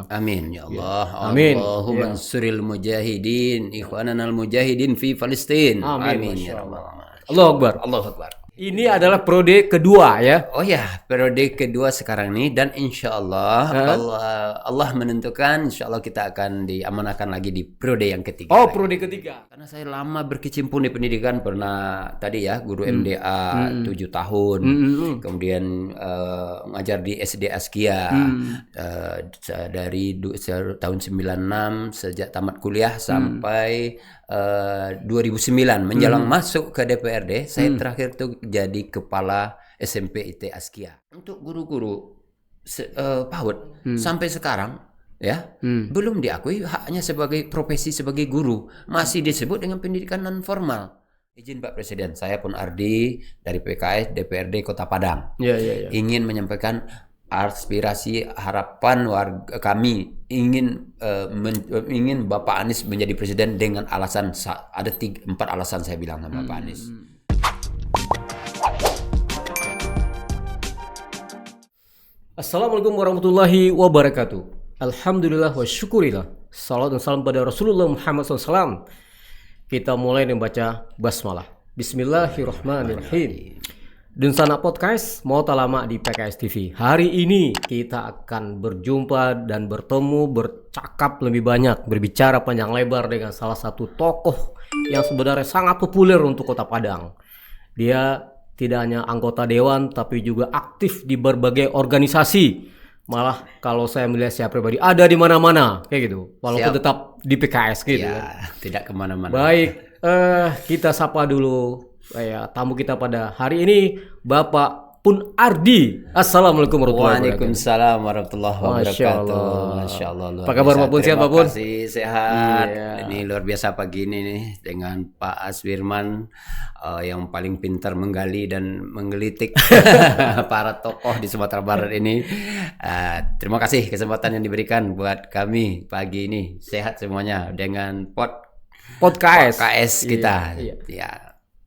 Amin ya Allah. Amin. Allahumma ansuril mujahidin, ikhwananal mujahidin fi Palestin. Amin. Ya Masya Allah. Allah. Allahu Akbar. Allahu Akbar. Ini adalah periode kedua ya. Oh ya, periode kedua sekarang ini, dan insya Allah Allah menentukan, insya Allah kita akan diamanahkan lagi di periode yang ketiga. Oh, periode ketiga. Karena saya lama berkecimpung di pendidikan, pernah tadi ya guru MDA 7 tahun, kemudian ngajar di SD Askia dari tahun 96 sejak tamat kuliah sampai 2009 menjelang masuk ke DPRD. Saya terakhir tuh jadi kepala SMP IT Askia. Untuk guru-guru PAUD sampai sekarang ya belum diakui haknya sebagai profesi sebagai guru, masih disebut dengan pendidikan non formal. Izin Pak Presiden, saya pun Ardi dari PKS DPRD Kota Padang ingin menyampaikan aspirasi harapan warga kami, ingin Bapak Anies menjadi presiden dengan alasan ada 4 alasan saya bilang sama Pak Anies. Assalamualaikum warahmatullahi wabarakatuh. Alhamdulillah wa syukurillah. Salam dan salam pada Rasulullah Muhammad SAW. Kita mulai membaca basmalah. Bismillahirrahmanirrahim. Dunsana Podcast mau tak lama di PKS TV. Hari ini kita akan berjumpa dan bertemu, bercakap lebih banyak, berbicara panjang lebar dengan salah satu tokoh yang sebenarnya sangat populer untuk Kota Padang. Dia tidak hanya anggota dewan tapi juga aktif di berbagai organisasi. Malah kalau saya melihat saya pribadi ada di mana-mana kayak gitu. Walaupun tetap di PKS gitu ya, tidak kemana-mana. Baik, kita sapa dulu tamu kita pada hari ini, Bapak Pun Ardi. Assalamualaikum warahmatullahi wabarakatuh. Waalaikumsalam warahmatullahi wabarakatuh. Masya Allah. Luar Apa kabar biasa. Pak Pun? Sehat Pak Pun? Terima kasih, sehat. Iya. Ini luar biasa pagi ini nih dengan Pak Aswirman yang paling pintar menggali dan menggelitik para tokoh di Sumatera Barat ini. Terima kasih kesempatan yang diberikan buat kami pagi ini. Sehat semuanya dengan podcast kita. Iya. Ya.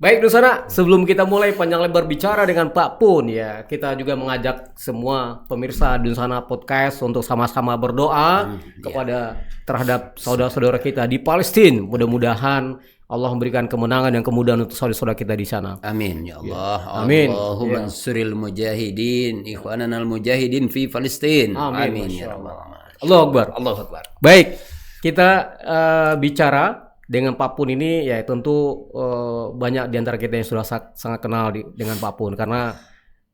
Baik Dusana, sebelum kita mulai panjang lebar bicara dengan Pak Pun ya, kita juga mengajak semua pemirsa Dusana Podcast untuk sama-sama berdoa terhadap saudara-saudara kita di Palestina. Mudah-mudahan Allah memberikan kemenangan dan kemudahan untuk saudara-saudara kita di sana. Amin ya Allah. Amin. Allahumma ansuril mujahidin, ikhwananal mujahidin fi Palestin. Amin. Ya Allah. Allahu Akbar. Allahu Akbar. Baik, kita bicara dengan Pak Pun ini ya tentu banyak di antara kita yang sudah sangat kenal dengan Pak Pun, karena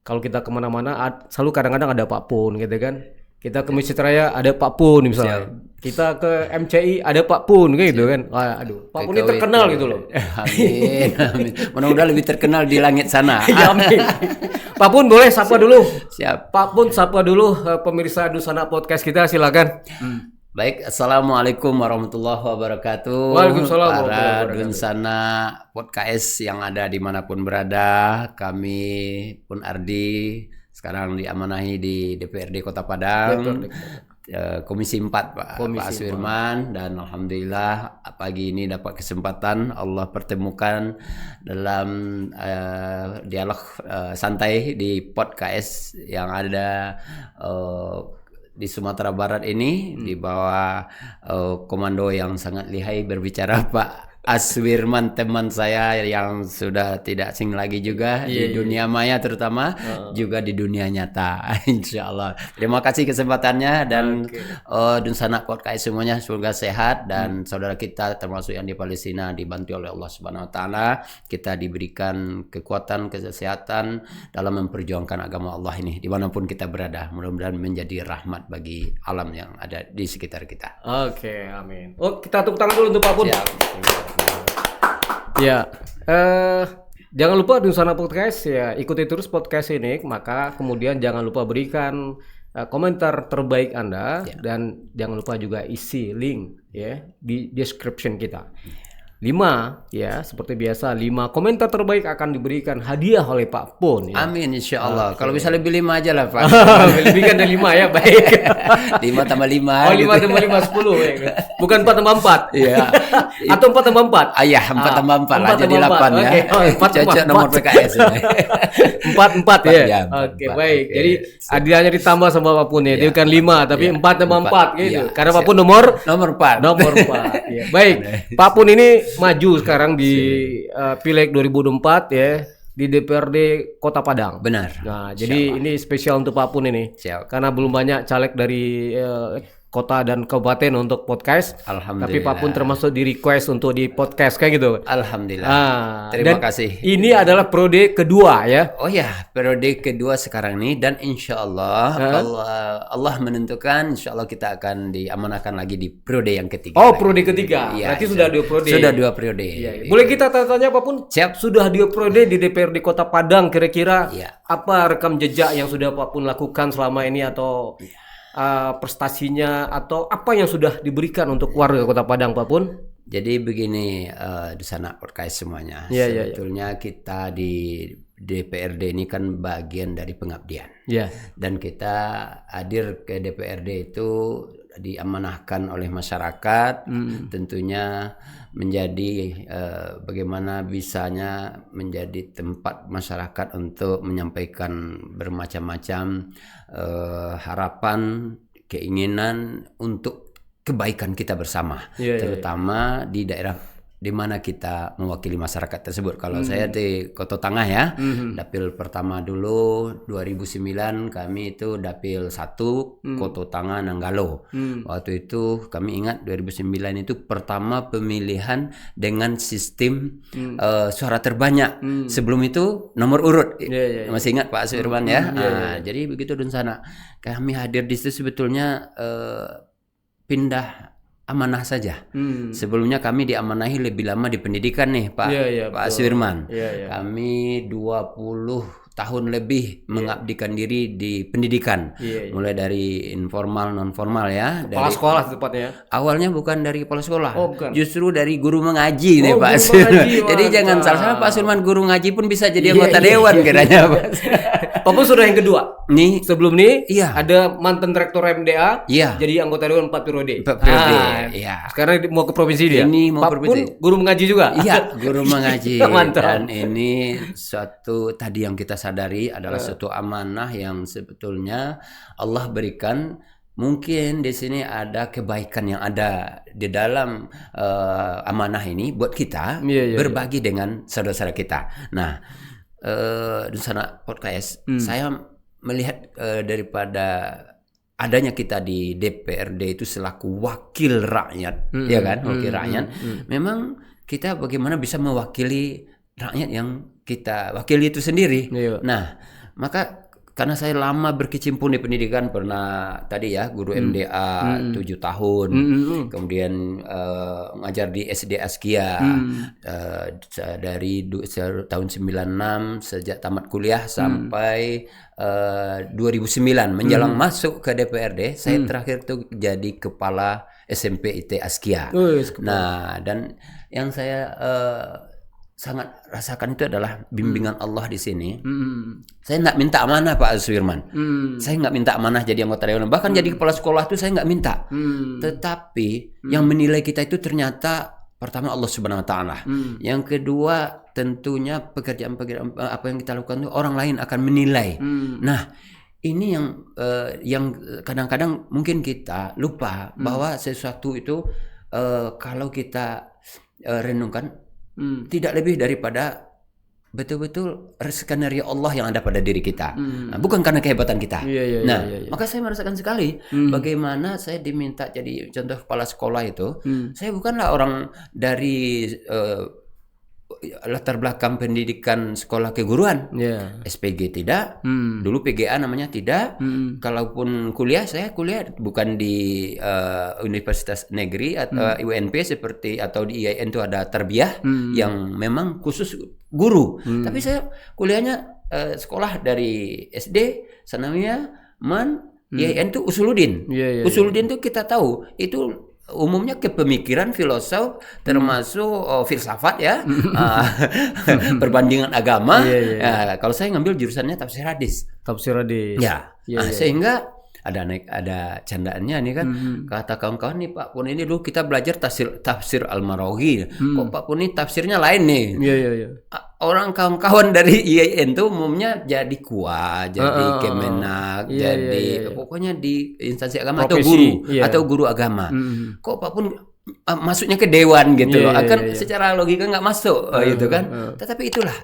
kalau kita kemana-mana selalu kadang-kadang ada Pak Pun gitu kan. Kita ke Masjid Raya ada Pak Pun misalnya. Kita ke MCI ada Pak Pun gitu kan. Pak Pun ini terkenal gitu loh. Amin. Amin. Mudah-mudahan lebih terkenal di langit sana. Ya, amin. Pak Pun boleh sapa dulu. Siap. Pak Pun sapa dulu pemirsa Dusana Podcast kita, silakan. Baik, assalamualaikum warahmatullahi wabarakatuh. Waalaikumsalam para warahmatullahi wabarakatuh. Dunsana Podcast yang ada dimanapun berada, kami Pun Ardi sekarang diamanahi di DPRD Kota Padang, Komisi 4 Pak Aswirman, dan alhamdulillah pagi ini dapat kesempatan Allah pertemukan dalam dialog santai di podcast yang ada di Sumatera Barat ini di bawah komando yang sangat lihai berbicara Pak Aswirman, teman saya yang sudah tidak asing lagi juga di dunia maya terutama juga di dunia nyata. Insya Allah. Terima kasih kesempatannya dan Dunsana Podcast semuanya semoga sehat dan saudara kita termasuk yang di Palestina dibantu oleh Allah Subhanahu Wa Taala. Kita diberikan kekuatan, kesehatan dalam memperjuangkan agama Allah ini dimanapun kita berada. Mudah-mudahan menjadi rahmat bagi alam yang ada di sekitar kita. Oke, amin. Oh, kita tepuk tangan dulu untuk Pak Pun. Siap. Ya, jangan lupa Dunsana Podcast ya, ikuti terus podcast ini, maka kemudian jangan lupa berikan komentar terbaik Anda dan jangan lupa juga isi link ya di description kita. 5 ya, seperti biasa 5 komentar terbaik akan diberikan hadiah oleh Pak Pun ya. Amin insya Allah. Kalau bisa lebih 5 aja lah Pak. Lebihkan dari 5 ya, baik. 5 tambah 5. Oh, 5 tambah 5 10 ya. Bukan 4 tambah 4. Iya. Atau 4 tambah 4. Ayah 4 tambah 4 lah 4 jadi tambah 8 ya. Oke. Oh, 4 Cocok nomor PKS. 4 ya. Ya, Oke, 4. baik. Oke. Jadi hadiahnya ditambah sama Pak Pun ya. Dia bukan 5 tapi 4 tambah 4 gitu. Iya. Karena Pak Pun nomor 4. Nomor 4 ya. Baik, Pak Pun ini maju sekarang di Pileg 2024 ya di DPRD Kota Padang. Benar. Nah, jadi ini spesial untuk Pak Pun ini. Siap. Karena belum banyak caleg dari kota dan kabupaten untuk podcast. Alhamdulillah. Tapi Pak Pun termasuk di request untuk di podcast kayak gitu. Alhamdulillah. Terima kasih. Ini adalah periode kedua ya. Oh ya, periode kedua sekarang ini dan insya Allah Allah menentukan insya Allah kita akan diamanahkan lagi di periode yang ketiga. Oh, periode ketiga. Iya, Berarti sudah 2 periode. Sudah 2 periode. Iya. Boleh kita tanya Pak Pun? Siap. Sudah 2 periode di DPRD Kota Padang, kira-kira Iya. apa rekam jejak yang sudah Pak Pun lakukan selama ini atau prestasinya atau apa yang sudah diberikan untuk warga Kota Padang Pak Pun? Jadi begini di sana podcast semuanya. Iya, Sebetulnya kita di DPRD ini kan bagian dari pengabdian. Iya. Dan kita hadir ke DPRD itu diamanahkan oleh masyarakat, tentunya menjadi bagaimana bisanya menjadi tempat masyarakat untuk menyampaikan bermacam-macam harapan, keinginan untuk kebaikan kita bersama, terutama di daerah di mana kita mewakili masyarakat tersebut. Kalau saya di Kota Tengah ya, dapil pertama dulu 2009 kami itu dapil 1 Kota Tengah Nanggalo. Waktu itu kami ingat 2009 itu pertama pemilihan dengan sistem suara terbanyak. Sebelum itu nomor urut. Masih ingat Pak Suirman ya? Jadi begitu di sana. Kami hadir di situ sebetulnya pindah amanah saja. Sebelumnya kami diamanahi lebih lama di pendidikan nih Pak Pak Suirman. Kami 20 tahun lebih mengabdikan diri di pendidikan. Mulai dari informal non formal ya. Kepala sekolah tepatnya. Awalnya bukan dari kepala sekolah. Oh, bukan. Justru dari guru mengaji nih Pak Suirman. Jadi jangan salah Pak Suirman guru ngaji pun bisa jadi anggota dewan kiranya Pak. Pak Pun sudah yang kedua. Nih Sebelum ini Iya. ada mantan rektor MDA Iya. jadi anggota dewan 4 periode. 4 periode. Iya. Sekarang mau ke provinsi dia. Ini mau Pak provinsi. Pun guru mengaji juga. Iya, guru mengaji. Mantap. Dan ini suatu tadi yang kita sadari adalah suatu amanah yang sebetulnya Allah berikan. Mungkin di sini ada kebaikan yang ada di dalam amanah ini buat kita berbagi dengan saudara-saudara kita. Nah, di sana podcast saya melihat daripada adanya kita di DPRD itu selaku wakil rakyat, ya kan, wakil rakyat. Memang kita bagaimana bisa mewakili rakyat yang kita wakili itu sendiri. Nah, maka karena saya lama berkecimpung di pendidikan, pernah tadi ya guru MDA 7 tahun, kemudian ngajar di SD Askia dari tahun 96 sejak tamat kuliah sampai 2009 menjelang masuk ke DPRD, saya terakhir tuh jadi kepala SMP IT Askia. Nah, dan yang saya sangat rasakan itu adalah bimbingan Allah di sini. Saya nggak minta amanah Pak Suirman. Saya nggak minta amanah jadi anggota dewan. Bahkan jadi kepala sekolah itu saya nggak minta. Tetapi yang menilai kita itu ternyata pertama Allah Subhanahu Wa Taala. Yang kedua tentunya pekerjaan-pekerjaan apa yang kita lakukan itu orang lain akan menilai. Nah, ini yang kadang-kadang mungkin kita lupa bahwa sesuatu itu kalau kita renungkan tidak lebih daripada betul-betul skenario Allah yang ada pada diri kita. Nah, bukan karena kehebatan kita. Maka saya merasakan sekali bagaimana saya diminta jadi contoh kepala sekolah itu. Saya bukanlah orang dari latar belakang pendidikan sekolah keguruan. SPG tidak, dulu PGA namanya tidak. Kalaupun kuliah, saya kuliah bukan di universitas negeri atau UNP seperti, atau di IAIN itu ada tarbiyah yang memang khusus guru. Tapi saya kuliahnya sekolah dari SD, sanawiyah, IAIN itu Usuluddin. Usuluddin itu kita tahu itu umumnya kepemikiran filosof termasuk filsafat ya, perbandingan agama. Kalau saya ngambil jurusannya tafsir hadis. Tafsir hadis. Ya, sehingga ada candaannya nih kan, kata kawan-kawan nih Pak Pun ini dulu kita belajar tafsir Al-Marawi, kok Pak Pun ini tafsirnya lain nih. Orang kawan-kawan dari IAIN tuh umumnya jadi KUA, jadi Kemenak, jadi pokoknya di instansi agama profesi, atau guru agama. Kok Pak Pun masuknya ke dewan gitu loh, akan secara logika nggak masuk gitu kan. Tetapi itulah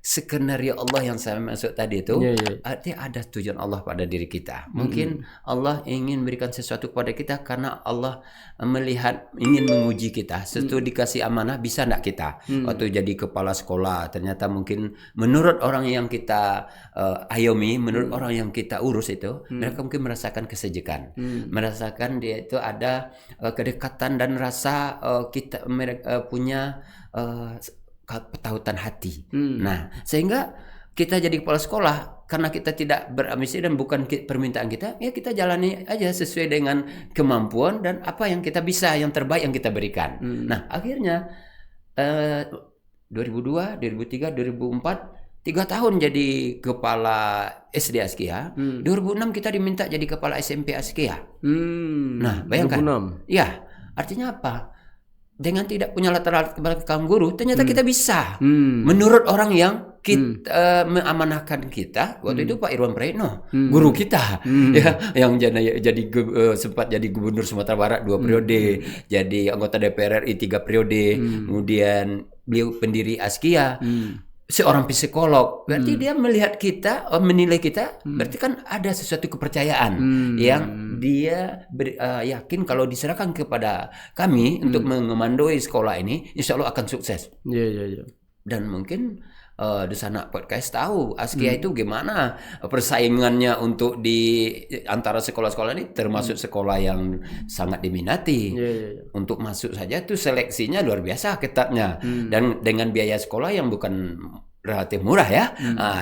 skenario Allah yang saya maksud tadi itu, artinya ada tujuan Allah pada diri kita. Mungkin Allah ingin berikan sesuatu kepada kita karena Allah melihat, ingin menguji kita. Setelah dikasih amanah, bisa enggak kita? Waktu jadi kepala sekolah, ternyata mungkin menurut orang yang kita ayomi, menurut orang yang kita urus itu, mereka mungkin merasakan kesejukan. Merasakan dia itu ada kedekatan dan rasa kita punya ketautan hati. Nah, sehingga kita jadi kepala sekolah karena kita tidak berambisi dan bukan permintaan kita, ya kita jalani aja sesuai dengan kemampuan dan apa yang kita bisa, yang terbaik yang kita berikan. Nah, akhirnya 2002, 2003, 2004 3 tahun jadi kepala SD Askia. 2006 kita diminta jadi kepala SMP Askia. Nah, bayangkan. 2006. Ya, artinya apa? Dengan tidak punya latar belakang guru, ternyata kita bisa. Menurut orang yang kita mengamanahkan kita, waktu itu Pak Irwan Prayitno, guru kita, ya, yang sempat jadi gubernur Sumatera Barat 2 periode, jadi anggota DPR RI 3 periode, kemudian beliau pendiri Askia. Seorang psikolog, berarti dia melihat kita, menilai kita, berarti kan ada sesuatu kepercayaan yang dia yakin kalau diserahkan kepada kami untuk mengemandoi sekolah ini, insya Allah akan sukses. Dan mungkin di sana podcast tahu Askia itu gimana persaingannya untuk di antara sekolah-sekolah ini, termasuk sekolah yang sangat diminati. Untuk masuk saja itu seleksinya luar biasa ketatnya, dan dengan biaya sekolah yang bukan relatif murah ya,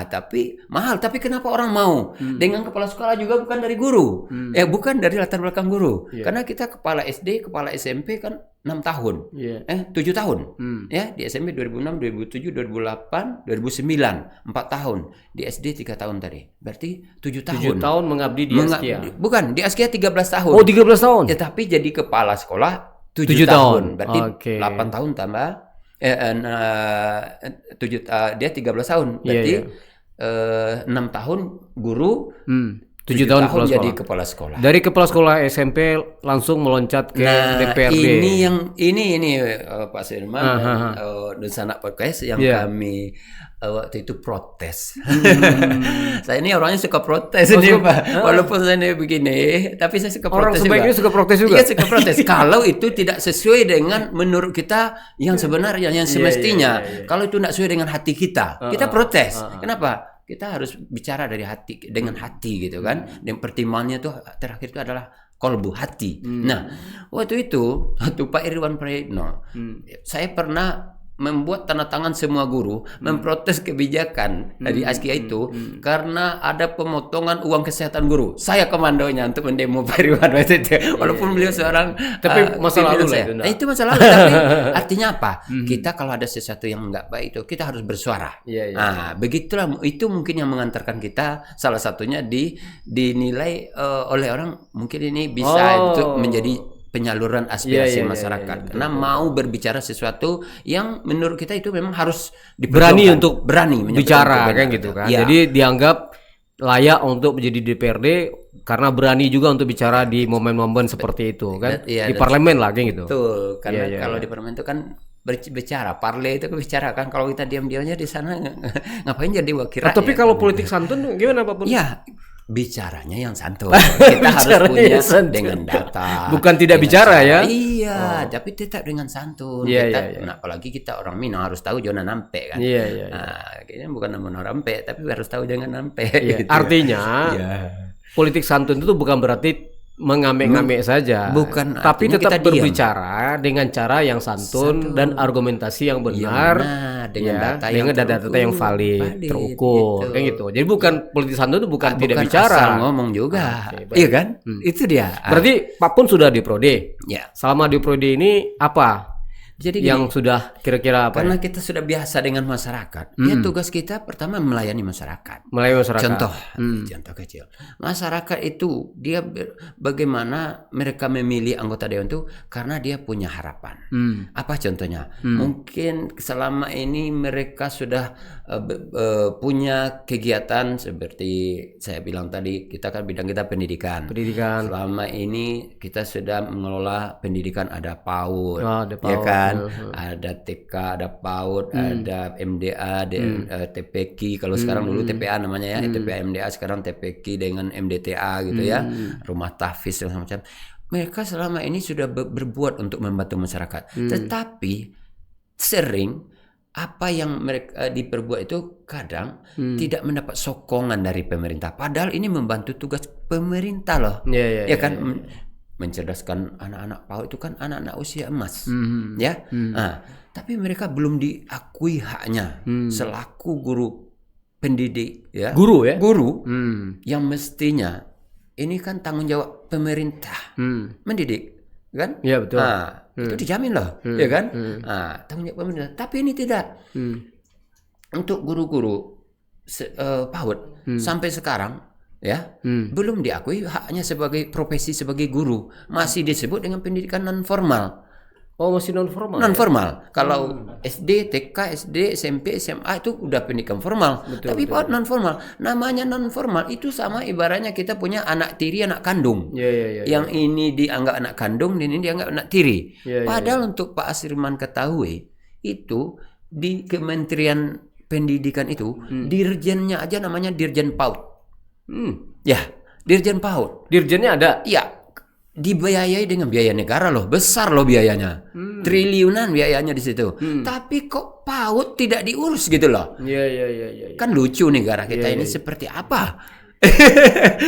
tapi mahal. Tapi kenapa orang mau? Dengan kepala sekolah juga bukan dari guru, bukan dari latar belakang guru, karena kita kepala SD, kepala SMP kan 6 tahun, 7 tahun, ya di SMP 2006, 2007, 2008, 2009, 4 tahun, di SD 3 tahun tadi, berarti 7 tahun. 7 tahun mengabdi di Askia. Bukan, di Askia 13 tahun. Oh, 13 tahun. Ya, tapi jadi kepala sekolah 7 tahun. Berarti 8 tahun tambah dia 13 tahun, berarti 6 tahun guru, 7 tahun jadi kepala sekolah. Dari kepala sekolah SMP langsung meloncat ke DPRD. Ini Pak Sirman dan Sanak Podcast yang kami waktu itu protes. Saya ini orangnya suka protes ini Pak. Walaupun saya ini begini, tapi saya suka protes. Orang sebaiknya suka protes juga. Iya, suka protes. Kalau itu tidak sesuai dengan menurut kita yang sebenarnya, yang semestinya. Kalau itu tidak sesuai dengan hati kita, kita protes. Kenapa? Kita harus bicara dari hati, dengan hati gitu kan. Dan pertimbangannya tuh terakhir itu adalah kolbu, hati. Nah, waktu itu Pak Irwan Prayitno, saya pernah membuat tanda tangan semua guru memprotes kebijakan dari Askia itu karena ada pemotongan uang kesehatan guru. Saya komandonya untuk mendemo Pak Irwan waktu itu, walaupun beliau seorang tapi masa lalu lah itu masa lalu. Tapi artinya apa? Kita kalau ada sesuatu yang nggak baik itu kita harus bersuara. Nah, begitulah, itu mungkin yang mengantarkan kita salah satunya dinilai oleh orang mungkin ini bisa untuk menjadi penyaluran aspirasi masyarakat, karena mau berbicara sesuatu yang menurut kita itu memang harus berani untuk bicara kan gitu kan. Jadi dianggap layak untuk menjadi DPRD karena berani juga untuk bicara di momen-momen seperti itu kan, di parlemen lah kayak gitu. Betul, karena kalau di parlemen itu kan berbicara, parle itu bicara kan. Kalau kita diam-diamnya di sana ngapain jadi wakil rakyat? Tapi kalau politik santun gimana Pak Pun? Ya, bicaranya yang santun. Kita harus punya dengan data. Bukan tidak bicara ya? Iya, tapi tetap dengan santun. Nah, apalagi kita orang Minang harus tahu jangan nampe kan. Nah, kayaknya bukan nama nampe, tapi harus tahu jangan nampe. Gitu. Artinya politik santun itu bukan berarti mengamek-ngamek saja. Bukan, tapi artinya tetap kita diam. berbicara dengan cara yang santun dan argumentasi yang benar, dengan data dengan yang data yang valid, terukur, gitu. kayak gitu. Jadi bukan politik santun itu bukan tidak bukan bicara, asal ngomong juga. Oke, baik. Iya kan? Itu dia. Berarti Pak Pun sudah di Prode. Ya. Selama di Prode ini apa Jadi yang sudah kira-kira apa? karena kita sudah biasa dengan masyarakat, ya tugas kita pertama melayani masyarakat. Melayani masyarakat. Contoh kecil. Masyarakat itu dia bagaimana mereka memilih anggota dewan itu karena dia punya harapan. Apa contohnya? Mungkin selama ini mereka sudah punya kegiatan seperti saya bilang tadi, kita kan bidang kita pendidikan. Selama ini kita sudah mengelola pendidikan, ada PAUD, ada PAUD, ya kan? Ada TK, ada PAUD, ada MDA, TPQ. Kalau sekarang dulu TPA namanya ya, TPA MDA, sekarang TPQ dengan MDTA gitu ya, rumah tahfiz dan macam. Mereka selama ini sudah berbuat untuk membantu masyarakat, tetapi sering apa yang mereka diperbuat itu kadang tidak mendapat sokongan dari pemerintah. Padahal ini membantu tugas pemerintah loh, ya kan? Mencerdaskan anak-anak PAUD itu kan anak-anak usia emas, ya. Tapi mereka belum diakui haknya selaku guru pendidik, ya. Guru yang mestinya ini kan tanggung jawab pemerintah mendidik, kan? Iya betul. Itu dijamin loh, ya kan? Tanggung jawab pemerintah. Tapi ini tidak. Untuk guru-guru PAUD sampai sekarang, ya, belum diakui haknya sebagai profesi sebagai guru, masih disebut dengan pendidikan non formal. Oh, masih non formal. Non formal. Kalau SD, TK, SD, SMP, SMA itu udah pendidikan formal. Tapi PAUD non formal. Namanya non formal itu sama ibaratnya kita punya anak tiri, anak kandung. Yang ini dianggap anak kandung, ini dianggap anak tiri. Padahal untuk Pak Asirman ketahui itu di Kementerian Pendidikan itu dirjennya aja namanya Dirjen PAUD. Ya, Dirjen PAUD. Dirjennya ada? Iya. Dibiayai dengan biaya negara loh, besar loh biayanya, triliunan biayanya di situ. Tapi kok PAUD tidak diurus gitu loh? Iya. Kan lucu negara kita ini seperti apa?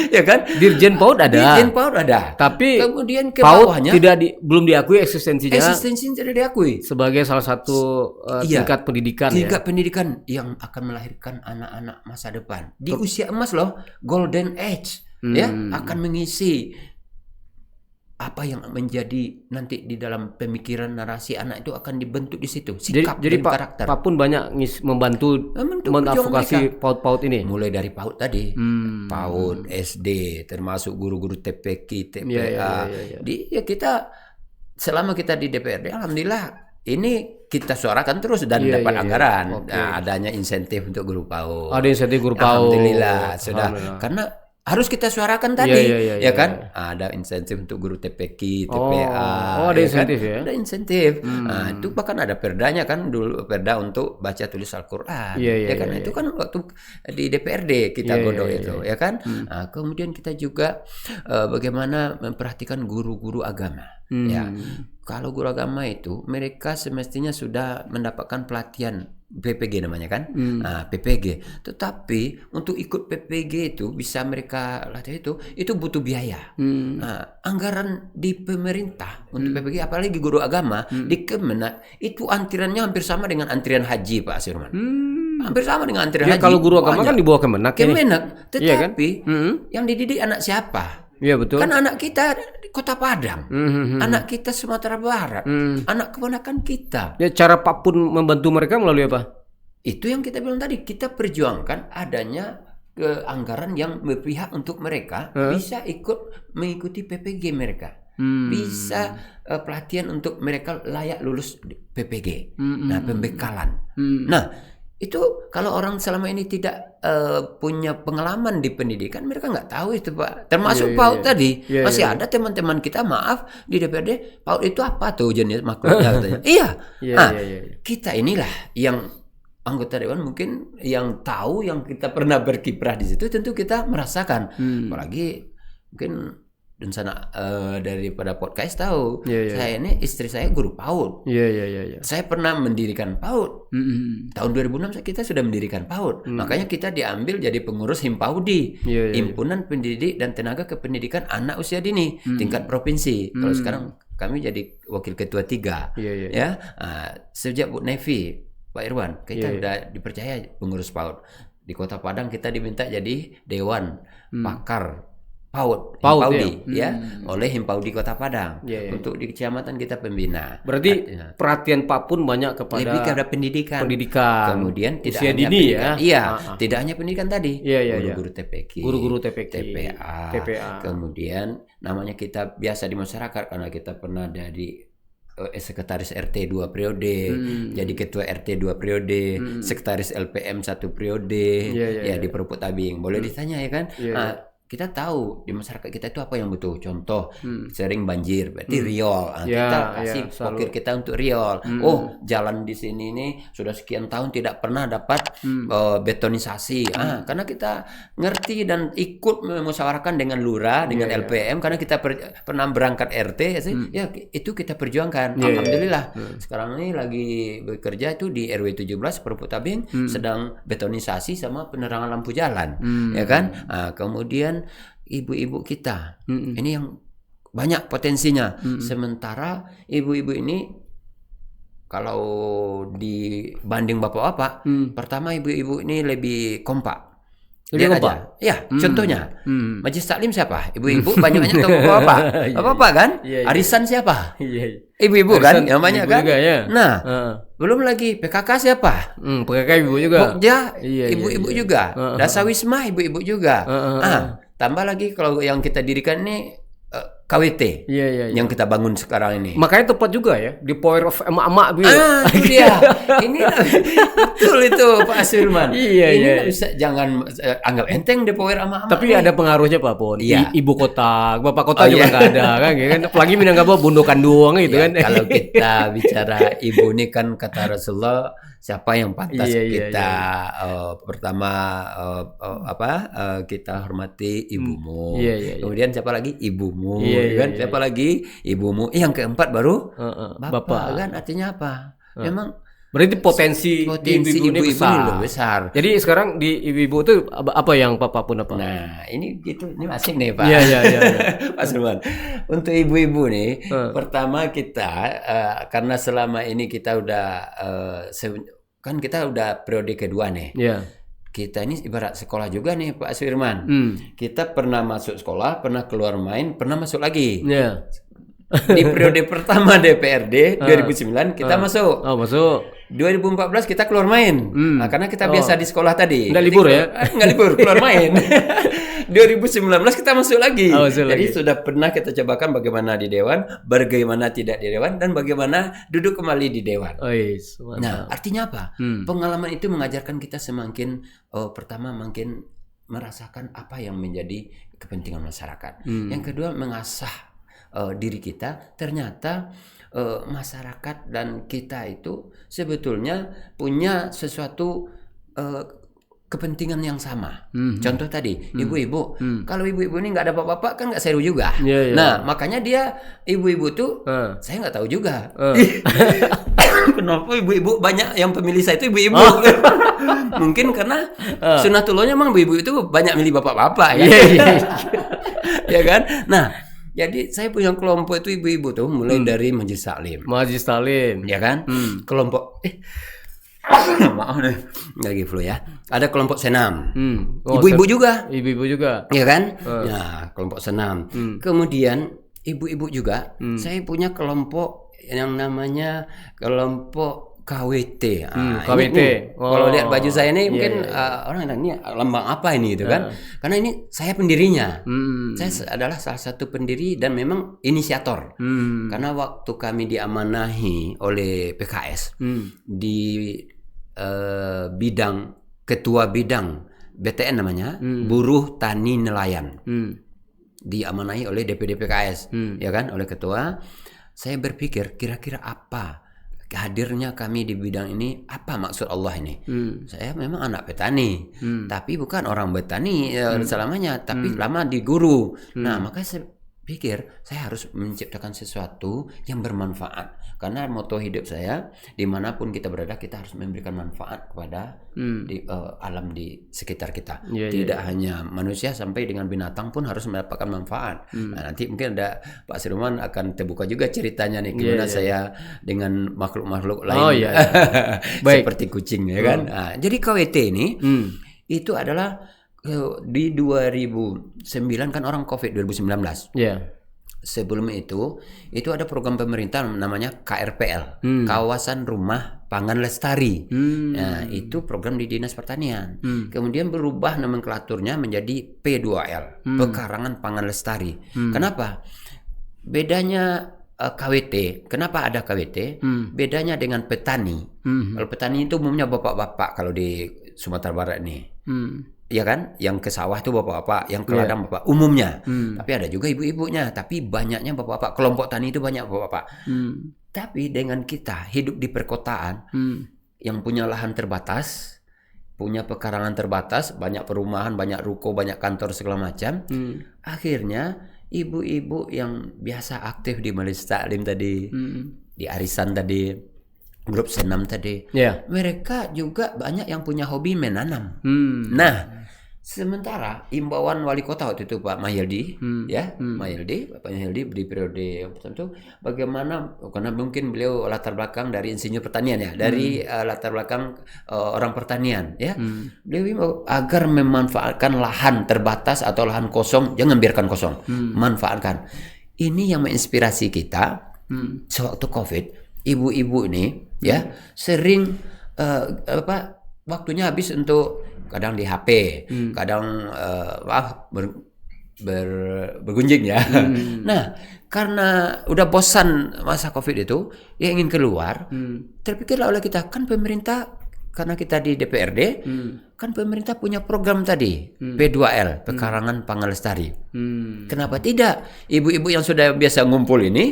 Ya kan? Dirjen PAUD ada. Dirjen PAUD ada. Tapi kemudian ke PAUD bawahnya belum diakui eksistensinya. Eksistensinya tidak diakui sebagai salah satu tingkat pendidikan. Tingkat pendidikan yang akan melahirkan anak-anak masa depan di usia emas loh, golden age, ya, akan mengisi apa yang menjadi nanti di dalam pemikiran narasi anak itu akan dibentuk di situ, sikap jadi dan karakter. Pak Pun banyak membantu mengadvokasi PAUD ini. Mulai dari PAUD tadi, PAUD SD, termasuk guru-guru TPQ, TPA. Kita selama kita di DPRD, alhamdulillah ini kita suarakan terus dan dapat anggaran. Adanya insentif untuk guru PAUD. Ada insentif guru PAUD. Alhamdulillah sudah. Karena harus kita suarakan tadi, ya kan? Ada insentif untuk guru TPQ, TPA. Ada insentif kan? Ada insentif. Itu bahkan ada perdanya kan, dulu perda untuk baca tulis Al-Quran. Itu kan waktu di DPRD kita godok itu, ya kan? Kemudian kita juga bagaimana memperhatikan guru-guru agama. Ya, kalau guru agama itu mereka semestinya sudah mendapatkan pelatihan PPG namanya kan, PPG. Tetapi untuk ikut PPG itu bisa mereka latih itu butuh biaya. Anggaran di pemerintah untuk PPG, apalagi guru agama di Kemenak itu antriannya hampir sama dengan antrian haji, Pak Asirman. Hampir sama dengan antrian haji. Kalau guru agama kan di bawah Kemenak. Tetapi yang dididik anak siapa? Iya betul. Kan anak kita Kota Padang, anak kita Sumatera Barat, anak keponakan kita. Ya, cara Pak Pun membantu mereka melalui apa? Itu yang kita bilang tadi, kita perjuangkan adanya anggaran yang berpihak untuk mereka bisa mengikuti PPG mereka, bisa pelatihan untuk mereka layak lulus PPG. Nah, pembekalan. Nah, itu kalau orang selama ini tidak punya pengalaman di pendidikan, mereka nggak tahu itu, Pak. Termasuk PAUD tadi. Masih ada teman-teman kita, maaf, di DPRD, PAUD itu apa tuh jenis maklumnya? Kita inilah yang anggota dewan mungkin yang tahu, yang kita pernah berkiprah di situ, tentu kita merasakan. Apalagi mungkin dan sana daripada podcast tahu, Iya. saya ini istri saya guru PAUD. Iya. Saya pernah mendirikan PAUD. Tahun 2006 kita sudah mendirikan PAUD. Makanya kita diambil jadi pengurus Himpaudi, Iya. Himpunan Pendidik dan Tenaga Kependidikan Anak Usia Dini tingkat provinsi. Kalau sekarang kami jadi wakil ketua 3. Iya. Ya, sejak Bu Nevi, Pak Irwan, kita udah dipercaya pengurus PAUD. Di Kota Padang kita diminta jadi dewan pakar PAUD Himpaudi, ya, oleh Himpaudi Kota Padang. Untuk di kecamatan kita pembina. Berarti perhatian Pak Pun banyak Lebih kepada kepada pendidikan. Kemudian Tidak usia hanya dini pendidikan. ya. Iya, tidak hanya pendidikan tadi. Iya. Guru-guru TPQ, Guru-guru TPQ, TPA. Kemudian namanya kita biasa di masyarakat karena kita pernah dari sekretaris RT 2 periode, jadi ketua RT 2 periode, sekretaris LPM 1 periode, ya di Peruput Tabing. Boleh ditanya ya kan? Kita tahu di masyarakat kita itu apa yang butuh. Contoh, sering banjir, berarti riol. Kita kasih pokir kita untuk riol. Oh, jalan di sini nih sudah sekian tahun tidak pernah dapat betonisasi. Karena kita ngerti dan ikut memusyawarahkan dengan lurah, dengan LPM, karena kita pernah berangkat RT, ya itu kita perjuangkan. Alhamdulillah. Sekarang ini lagi bekerja itu di RW 17 Peruput Tabing, sedang betonisasi sama penerangan lampu jalan, ya kan? Kemudian ibu-ibu kita ini yang banyak potensinya. Sementara ibu-ibu ini kalau dibanding bapak-bapak, pertama ibu-ibu ini lebih kompak. Lihat aja. Ya, contohnya Majelis Taklim siapa? Ibu-ibu banyaknya tahu bapak. Bapak kan? Arisan siapa? Ibu-ibu kan? Yang banyak kan? Juga, ya. Nah, belum lagi PKK siapa? PKK ibu juga. Pokja, ibu-ibu juga. Dasawisma ibu-ibu juga. Tambah lagi kalau yang kita dirikan ini KWT yang kita bangun sekarang ini. Makanya tepat juga ya di Power of emak-emak gitu. Itu dia. Ini betul itu Pak Asirman. Ini bisa jangan anggap enteng di Power emak-emak. Tapi ada pengaruhnya Pak Pon. Ibu kota, bapak kota juga nggak ada kan? Apalagi Minangkabau bundokan doang gitu kan. Kalau kita bicara ibu ini kan kata Rasulullah, siapa yang pantas kita pertama kita hormati ibumu. Kemudian siapa lagi? Ibumu. Kan? Siapa lagi? Ibumu. Yang keempat baru bapak. Kan artinya apa? Memang berarti potensi ibu-ibu ini besar. Jadi sekarang di ibu-ibu itu apa yang Pak Pun apa? Nah, ini asik nih Pak. Iya. Pak Sulman. Untuk ibu-ibu nih, pertama kita karena selama ini kita udah kan kita udah periode kedua nih. Kita ini ibarat sekolah juga nih Pak Firman. Kita pernah masuk sekolah, pernah keluar main, pernah masuk lagi. Di periode pertama DPRD 2009 kita masuk. Masuk. 2014 kita keluar main. Nah, karena kita biasa di sekolah tadi. Nggak libur ya? Nggak libur, keluar main. 2019 kita masuk lagi. Jadi sudah pernah kita cobakan bagaimana di dewan, bagaimana tidak di dewan, dan bagaimana duduk kembali di dewan. Nah, artinya apa? Pengalaman itu mengajarkan kita semakin pertama makin merasakan apa yang menjadi kepentingan masyarakat. Yang kedua mengasah diri kita. Ternyata masyarakat dan kita itu sebetulnya punya sesuatu kepentingan yang sama. Contoh tadi ibu-ibu. Kalau ibu-ibu ini nggak ada bapak-bapak kan nggak seru juga. Nah, makanya dia ibu-ibu tuh saya nggak tahu juga. Kenapa ibu-ibu banyak yang pemilih saya itu ibu-ibu? Mungkin karena sunatullahnya memang ibu-ibu itu banyak milih bapak-bapak ya. Ya kan? Nah, jadi saya punya kelompok itu ibu-ibu tuh mulai dari Majelis Taklim. Ya kan? Kelompok maaf nih, lagi flu ya. Ada kelompok senam. Ibu-ibu juga. Ya kan? Nah, kelompok senam. Kemudian ibu-ibu juga. Saya punya kelompok yang namanya kelompok KWT. KWT. Kalau lihat baju saya ini mungkin orang bilang ini lambang apa ini gitu kan? Karena ini saya pendirinya. Saya adalah salah satu pendiri dan memang inisiator. Karena waktu kami diamanahi oleh PKS di ketua bidang BTN namanya, Buruh Tani Nelayan. Diamanahi oleh DPD PKS, ya kan, oleh ketua. Saya berpikir kira-kira apa hadirnya kami di bidang ini, apa maksud Allah ini? Saya memang anak petani, tapi bukan orang petani selamanya, tapi lama di guru. Nah, makanya saya pikir saya harus menciptakan sesuatu yang bermanfaat, karena moto hidup saya dimanapun kita berada kita harus memberikan manfaat kepada alam di sekitar kita. Tidak hanya manusia, sampai dengan binatang pun harus mendapatkan manfaat. Nah, nanti mungkin ada Pak Sirman akan terbuka juga ceritanya nih gimana saya dengan makhluk-makhluk lain seperti kucing ya kan. Nah, jadi KWT ini itu adalah di 2009 kan orang COVID 2019. Sebelum itu ada program pemerintah namanya KRPL, Kawasan Rumah Pangan Lestari. Nah, itu program di Dinas Pertanian. Kemudian berubah nomenklaturnya menjadi P2L, Pekarangan Pangan Lestari. Kenapa? Bedanya KWT, kenapa ada KWT? Bedanya dengan petani. Kalau petani itu umumnya bapak-bapak kalau di Sumatera Barat nih. Ya kan, yang ke sawah itu bapak-bapak, yang ke ladang bapak umumnya. Tapi ada juga ibu-ibunya, tapi banyaknya bapak-bapak. Kelompok tani itu banyak bapak-bapak. Tapi dengan kita hidup di perkotaan, yang punya lahan terbatas, punya pekarangan terbatas, banyak perumahan, banyak ruko, banyak kantor segala macam, akhirnya ibu-ibu yang biasa aktif di Majelis Taklim tadi, di arisan tadi, grup senam tadi, mereka juga banyak yang punya hobi menanam. Nah, sementara imbauan wali kota waktu itu Pak Mahyildi, Pak Mahyildi di periode yang tertentu, bagaimana, karena mungkin beliau latar belakang dari insinyur pertanian ya, dari latar belakang orang pertanian ya, beliau imbau agar memanfaatkan lahan terbatas atau lahan kosong, jangan biarkan kosong, manfaatkan. Ini yang menginspirasi kita sewaktu COVID. Ibu-ibu ini ya sering waktunya habis untuk kadang di HP, kadang bergunjing ya. Nah, karena udah bosan masa COVID itu, ya ingin keluar, terpikirlah oleh kita, kan pemerintah, karena kita di DPRD, kan pemerintah punya program tadi, P2L, Pekarangan Pangan Lestari. Kenapa tidak? Ibu-ibu yang sudah biasa ngumpul ini,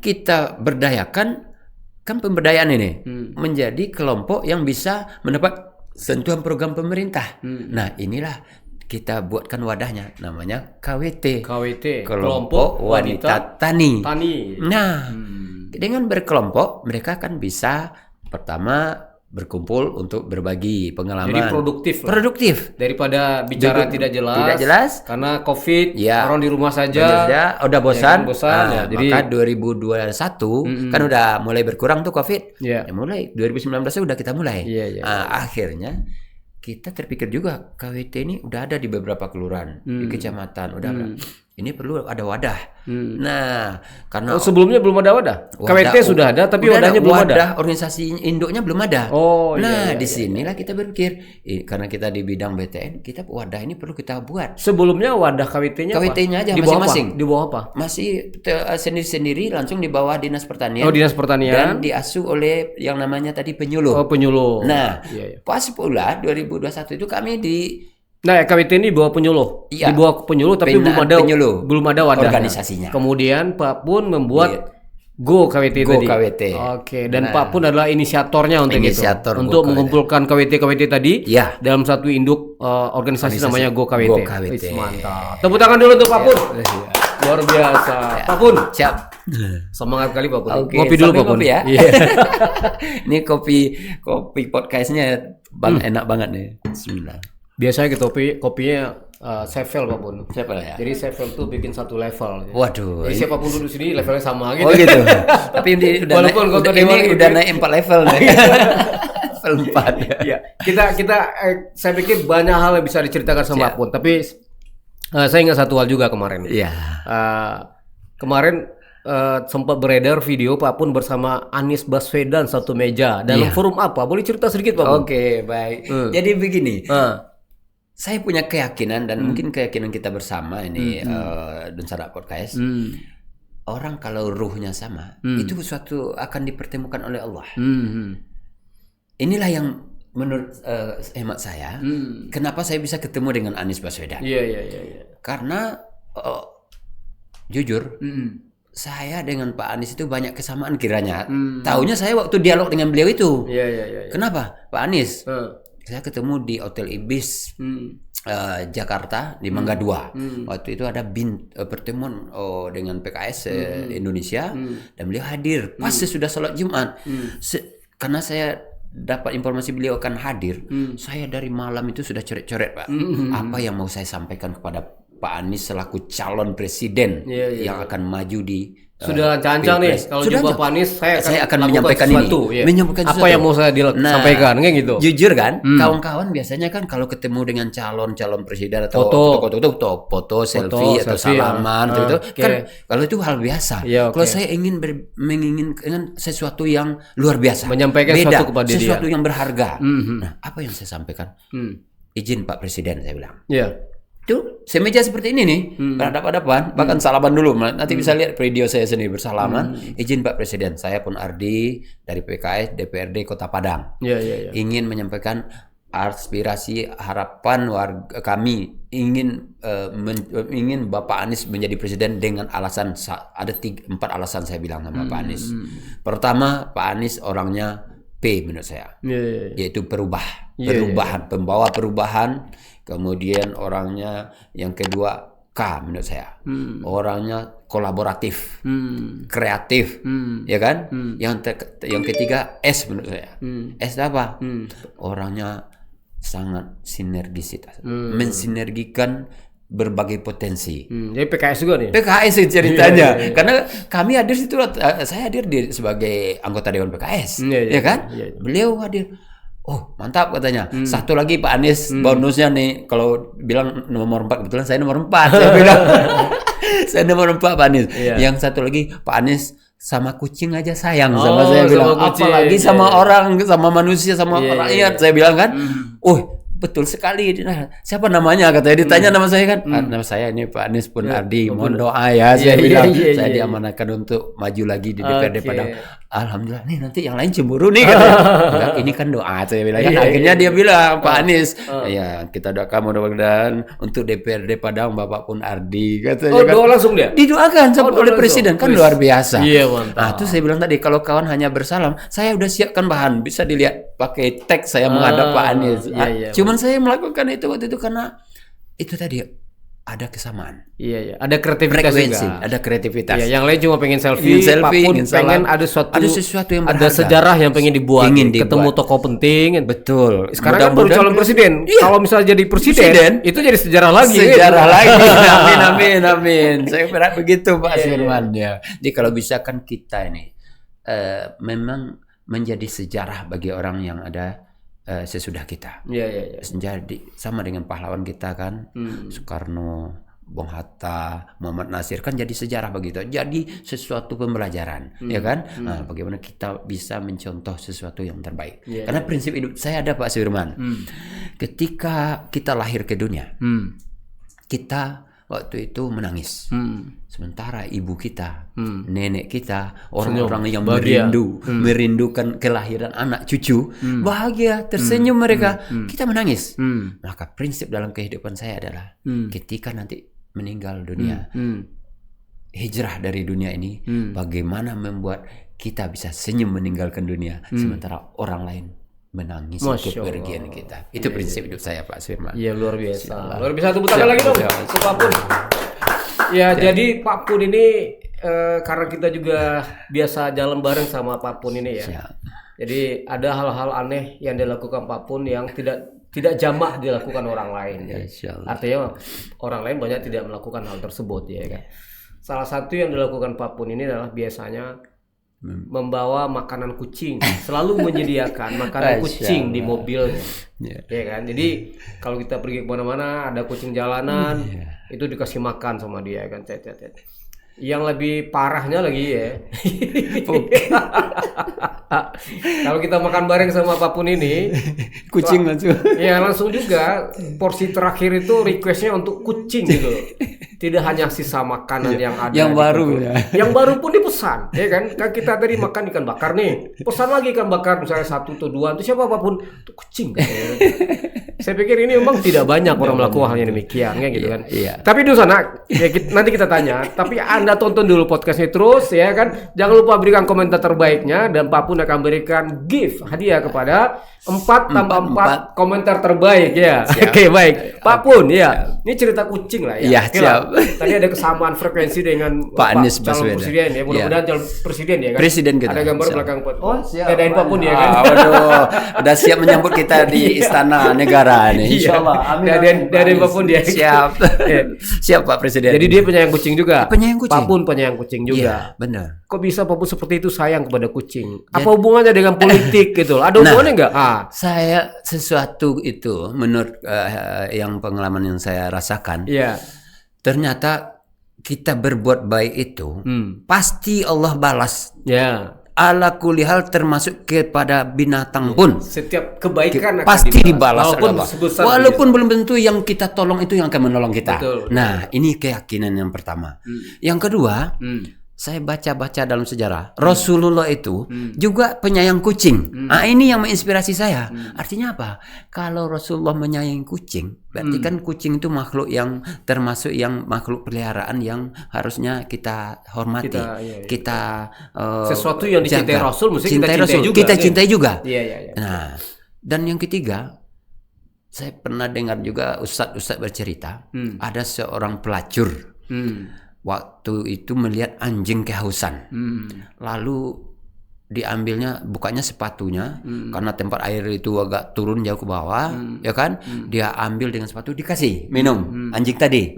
kita berdayakan, kan pemberdayaan ini menjadi kelompok yang bisa mendapat sentuhan program pemerintah. Nah, inilah kita buatkan wadahnya, namanya KWT, Kelompok Wanita Tani. Nah, dengan berkelompok mereka kan bisa pertama berkumpul untuk berbagi pengalaman. Jadi produktif. Daripada bicara tidak jelas. Karena COVID, orang di rumah saja. Udah bosan. Jadi maka 2021 kan udah mulai berkurang tuh COVID. Ya, mulai 2019 udah kita mulai. Akhirnya kita terpikir juga KWT ini udah ada di beberapa kelurahan, di kecamatan, udah ada. Ini perlu ada wadah. Nah, karena sebelumnya belum ada wadah. KWT sudah ada, tapi wadahnya belum ada. Wadah organisasi induknya belum ada. Nah, disinilah kita berpikir, karena kita di bidang BTN, kita wadah ini perlu kita buat. Sebelumnya wadah KWT-nya aja masing-masing. Di bawah apa? Masih sendiri-sendiri, langsung di bawah Dinas Pertanian. Dinas Pertanian. Dan diasuh oleh yang namanya tadi penyuluh. Penyuluh. Nah, pas pula 2021 itu kami di KWT ini di bawah penyuluh. Di bawah penyuluh, tapi belum ada wadah organisasinya. Kemudian Pak Pun membuat Go KWT tadi. KWT. Oke, dan Pak Pun adalah inisiatornya untuk itu. Untuk mengumpulkan KWT Tadi dalam satu induk organisasi namanya Go KWT. Mantap. Tepuk tangan dulu untuk Pak Pun. Luar biasa. Pak Pun. Siap. Semangat kali Pak Pun. Ngopi dulu Pak Pun ya. Ini kopi podcastnya enak banget nih. Bismillah. Biasanya kopinya Sevel Pak Pun. Sevel ya. Jadi Sevel tuh bikin satu level. Waduh. Jadi siapapun duduk sini levelnya sama gitu. Oh gitu. Tapi ini udah naik 4 level nih. Level 4. Ya. Saya pikir banyak hal yang bisa diceritakan sama Pak Pun. Tapi saya ingat satu hal juga kemarin. Iya. Kemarin sempat beredar video Pak Pun bersama Anies Baswedan satu meja dalam forum apa? Boleh cerita sedikit Pak Pun? Oke, baik. Jadi begini. Saya punya keyakinan dan mungkin keyakinan kita bersama ini Dunsara Podcast. Orang kalau ruhnya sama, itu sesuatu akan dipertemukan oleh Allah. Inilah yang menurut hemat saya, kenapa saya bisa ketemu dengan Anies Baswedan. Iya. Karena jujur, saya dengan Pak Anies itu banyak kesamaan kiranya. Taunya saya waktu dialog dengan beliau itu. Iya. Kenapa? Pak Anies. saya ketemu di Hotel Ibis Jakarta di Mangga 2. Waktu itu ada pertemuan dengan PKS Indonesia dan beliau hadir pas sesudah sholat Jumat. Karena saya dapat informasi beliau akan hadir, saya dari malam itu sudah coret-coret, Pak. Apa yang mau saya sampaikan kepada Pak Anies selaku calon presiden yang akan maju di sudah cancang nih kalau jumpa Pak Anies saya akan menyampaikan sesuatu, ini. Menyampaikan apa sesuatu. yang mau saya sampaikan kayak gitu. Jujur kan, kawan-kawan biasanya kan kalau ketemu dengan calon presiden atau foto, selfie atau salaman gitu kan, kalau itu hal biasa. Kalau saya menginginkan sesuatu yang luar biasa, menyampaikan sesuatu kepada dia, sesuatu yang berharga. Nah, apa yang saya sampaikan? Izin Pak Presiden, saya bilang. Itu semeja seperti ini nih, berhadapan-hadapan, bahkan salaman dulu. Nanti bisa lihat video saya sendiri bersalaman. Izin Pak Presiden, saya pun Ardi dari PKS DPRD Kota Padang. Ingin menyampaikan aspirasi harapan warga kami, ingin Bapak Anies menjadi presiden dengan alasan ada 4 alasan saya bilang sama Pak Anies. Pertama, Pak Anies orangnya P menurut saya, yaitu perubahan, pembawa perubahan. Kemudian orangnya yang kedua K menurut saya, orangnya kolaboratif, kreatif, ya kan? Yang ketiga S menurut saya, S apa? Orangnya sangat sinergisitas, mensinergikan berbagai potensi. Jadi PKS juga nih. PKS ceritanya, karena kami hadir situ, saya hadir sebagai anggota Dewan PKS, ya kan? Beliau hadir. Oh mantap katanya. Satu lagi Pak Anies bonusnya nih, kalau bilang nomor 4, kebetulan saya nomor 4. Saya bilang saya nomor 4 Pak Anies. Yang satu lagi Pak Anies sama kucing aja sayang sama saya bilang. Apalagi sama orang, sama manusia, sama rakyat, saya bilang kan. Betul sekali. Nah, siapa namanya katanya, ditanya nama saya kan. Nama saya ini Pak Anies pun Ardi, mohon doa ya. Saya bilang saya diamanahkan untuk maju lagi di DPRD Padang. Alhamdulillah nih, nanti yang lain cemburu nih katanya. Ini kan doa, saya bilang. Akhirnya dia bilang, Pak Anies, ya kita doakan mudah-mudahan untuk DPRD Padang Bapak pun Ardi katanya. Doa langsung dia? Didoakan oleh Presiden, kan luar biasa. Mantap. Nah, itu saya bilang tadi, kalau kawan hanya bersalam, saya udah siapkan bahan, bisa dilihat pakai teks saya menghadap Pak Anies. Cuman saya melakukan itu waktu itu karena itu tadi ada kesamaan. Ada kreativitas frekuensi, juga. Ada kreativitas. Yang lain cuma pengen selfie, Pak pun pengen ada sesuatu yang berharga. Ada sejarah yang pengen dibuat. Ketemu tokoh penting. Betul. Sekarang kan baru calon presiden. Kalau misalnya jadi presiden, itu jadi sejarah lagi. Amin. Saya berat begitu Pak Firman ya. Jadi kalau bisa kan kita ini memang menjadi sejarah bagi orang yang ada sesudah kita. Jadi sama dengan pahlawan kita kan, Soekarno, Bung Hatta, Muhammad Nasir, kan jadi sejarah begitu. Jadi sesuatu pembelajaran, ya kan? Nah, bagaimana kita bisa mencontoh sesuatu yang terbaik. Karena prinsip hidup saya ada Pak Firman. Ketika kita lahir ke dunia, kita waktu itu menangis. Sementara ibu kita, nenek kita, orang-orang yang merindukan kelahiran anak cucu, bahagia, tersenyum mereka, kita menangis. Maka prinsip dalam kehidupan saya adalah ketika nanti meninggal dunia, hijrah dari dunia ini, bagaimana membuat kita bisa senyum meninggalkan dunia, sementara orang lain menangis kepergian kita. Itu prinsip hidup saya Pak Firman. Luar biasa. Luar biasa, tepuk tangan lagi dong. Pak Pun. Jadi Pak Pun ini karena kita juga biasa jalan bareng sama Pak Pun ini ya. Jadi ada hal-hal aneh yang dilakukan Pak Pun yang tidak jamak dilakukan orang lain. Artinya orang lain banyak tidak melakukan hal tersebut ya kan. Salah satu yang dilakukan Pak Pun ini adalah biasanya membawa makanan kucing, selalu menyediakan makanan kucing di mobilnya, ya kan. Jadi kalau kita pergi kemana-mana ada kucing jalanan, itu dikasih makan sama dia kan. Yang lebih parahnya lagi ya, kalau kita makan bareng sama apapun ini, kucing langsung. Langsung juga porsi terakhir itu requestnya untuk kucing gitu. Tidak hanya sisa makanan yang ada yang baru ya. Yang baru pun dipesan, ya kan? Kan kita tadi makan ikan bakar nih, pesan lagi ikan bakar misalnya 1 atau 2, itu siapa apapun, itu kucing. Saya pikir ini memang tidak banyak orang melakukan hal yang demikian, kan gitu kan? Tapi di sana, nanti kita tanya. Tapi Anda tonton dulu podcastnya terus ya kan. Jangan lupa berikan komentar terbaiknya dan Pak Pun akan berikan gift hadiah kepada 4 tambah 4 komentar terbaik ya. Oke, baik. Pak Pun ya. Ini cerita kucing lah ya. Iya, siap. Tadi ada kesamaan frekuensi dengan Pak Anies calon Baswedan. presiden ya. Mudah-mudahan calon presiden ya kan. Presiden kita. Ada gambar Siap. belakang Pak. Oh, siap. Dadain Pak Pun ya kan. Waduh, udah siap menyambut kita di istana negara nih. Insyaallah. Amin. Dadain Pak Pun dia. Siap. Siap Pak Presiden. Jadi dia penyayang kucing juga. Penyayang kucing. Pak Pun penyayang kucing juga. Iya, benar. Kok bisa Pak Pun seperti itu sayang kepada kucing? Apa hubungannya dengan politik gitu? Ada hubungannya nggak? Saya sesuatu itu menurut yang pengalaman yang saya rasakan. Iya. Ternyata kita berbuat baik itu pasti Allah balas. Ya. Ala kulli hal termasuk kepada binatang pun. Setiap kebaikan akan Pasti dibalas walaupun Allah. sebesar Walaupun belum tentu yang kita tolong itu yang akan menolong kita. Betul. Nah, ini keyakinan yang pertama. Yang kedua, saya baca-baca dalam sejarah Rasulullah itu juga penyayang kucing. Nah, ini yang menginspirasi saya. Artinya apa? Kalau Rasulullah menyayangi kucing, berarti kan kucing itu makhluk yang termasuk yang makhluk peliharaan yang harusnya kita hormati. Kita sesuatu yang dicintai jaga. Rasul mesti Cintai kita cintai Rasul. juga. Kita cintai juga. Iya. Nah, dan yang ketiga, saya pernah dengar juga ustadz bercerita, ada seorang pelacur. Waktu itu melihat anjing kehausan, lalu diambilnya, bukanya sepatunya, karena tempat air itu agak turun jauh ke bawah, ya kan? Dia ambil dengan sepatu, dikasih minum anjing tadi.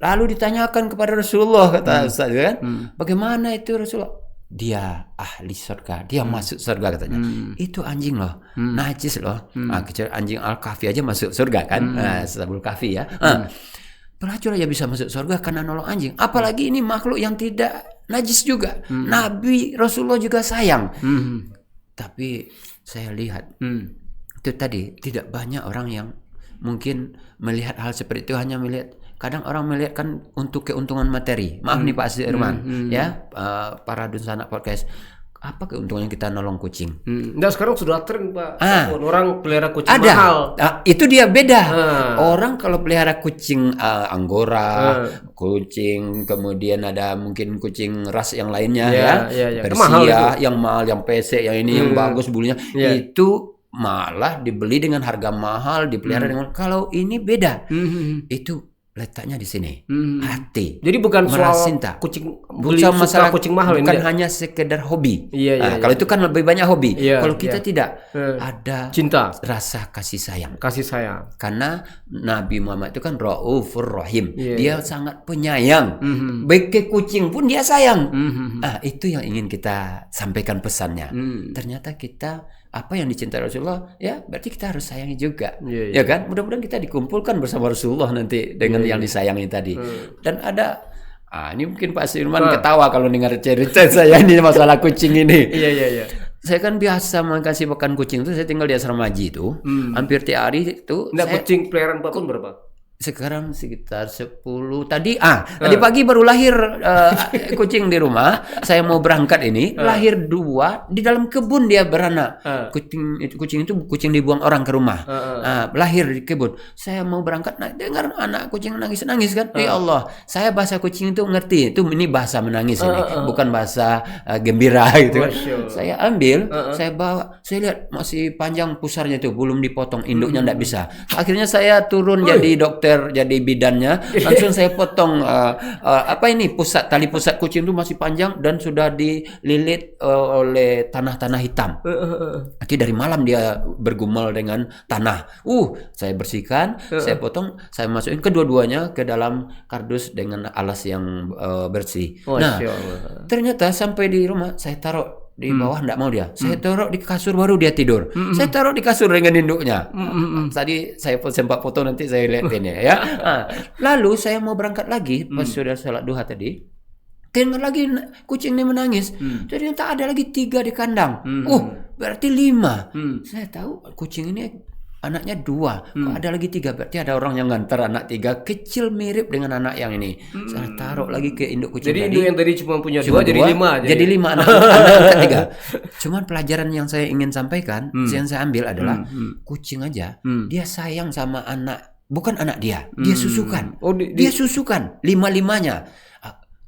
Lalu ditanyakan kepada Rasulullah, kata Ustaz kan, bagaimana itu Rasulullah? Dia ahli surga, dia masuk surga katanya. Itu anjing loh, najis loh. Anjing Al-Kahfi aja masuk surga kan, Ashabul Kahfi ya. Pelacur aja bisa masuk surga karena nolong anjing. Apalagi ini makhluk yang tidak najis juga. Nabi Rasulullah juga sayang. Tapi saya lihat itu tadi tidak banyak orang yang mungkin melihat hal seperti itu, hanya melihat. Kadang orang melihat kan untuk keuntungan materi. Maaf nih Pak Irman, ya para Dunsana Podcast. Apa keuntungan kita nolong kucing? Enggak, sekarang sudah tren Pak. Orang pelihara kucing ada. mahal. Itu dia beda. Orang kalau pelihara kucing Anggora, kucing, kemudian ada mungkin kucing ras yang lainnya Persia, yang mahal, yang pesek, yang ini yang bagus bulunya, itu malah dibeli dengan harga mahal, dipelihara dengan. Kalau ini beda. Itu letaknya di sini, hati. Jadi bukan soal cinta kucing, bukan masalah kucing mahal, bukan hanya sekedar hobi. Kalau itu kan lebih banyak hobi. Kalau kita tidak, ada cinta, rasa kasih sayang. Karena Nabi Muhammad itu kan Raufur Rahim. Dia sangat penyayang. Baik ke kucing pun dia sayang. Itu yang ingin kita sampaikan pesannya. Ternyata kita apa yang dicintai Rasulullah, ya berarti kita harus sayangi juga, ya kan? Mudah-mudahan kita dikumpulkan bersama Rasulullah nanti dengan yang disayangi tadi. Dan ada, ini mungkin Pak Firman ketawa kalau dengar cerita saya ini masalah kucing ini. Iya. Saya kan biasa kasih makan kucing itu, saya tinggal di asrama haji itu, hampir tiap hari itu. Kucing peliharaan Pak Pun berapa? Sekarang sekitar 10 tadi. Tadi pagi baru lahir kucing di rumah. Saya mau berangkat ini, lahir 2 di dalam kebun dia beranak. Kucing itu kucing dibuang orang ke rumah. Lahir di kebun. Saya mau berangkat, dengar anak kucing nangis kan. Ya Allah, saya bahasa kucing itu ngerti. Ini bahasa menangis ini, bukan bahasa gembira gitu kan. Saya ambil, saya bawa, saya lihat masih panjang pusarnya itu, belum dipotong, induknya enggak bisa. Akhirnya saya turun jadi dokter, jadi bidannya, langsung saya potong tali pusat kucing itu masih panjang dan sudah dililit oleh tanah-tanah hitam. Nanti dari malam dia bergumul dengan tanah. Saya bersihkan, saya potong, saya masukin kedua-duanya ke dalam kardus dengan alas yang bersih. Nah, ternyata sampai di rumah saya taruh di bawah, enggak mau dia. Saya taruh di kasur, baru dia tidur. Saya taruh di kasur dengan induknya. Tadi saya sempat foto, nanti saya lihatin ya. Lalu saya mau berangkat lagi pas sudah sholat duha tadi. Dengar lagi kucing ini menangis. Ternyata ada lagi 3 di kandang. Berarti 5. Saya tahu kucing ini anaknya 2, kok ada lagi 3, berarti ada orang yang ngantar anak 3 kecil mirip dengan anak yang ini. Saya taruh lagi ke induk kucing. Jadi induk yang tadi cuma punya 2 jadi 5. Jadi 5 anak 3. Cuman pelajaran yang saya ingin sampaikan, yang saya ambil adalah kucing aja dia sayang sama anak, bukan anak dia susukan. Dia susukan 5-5-nya.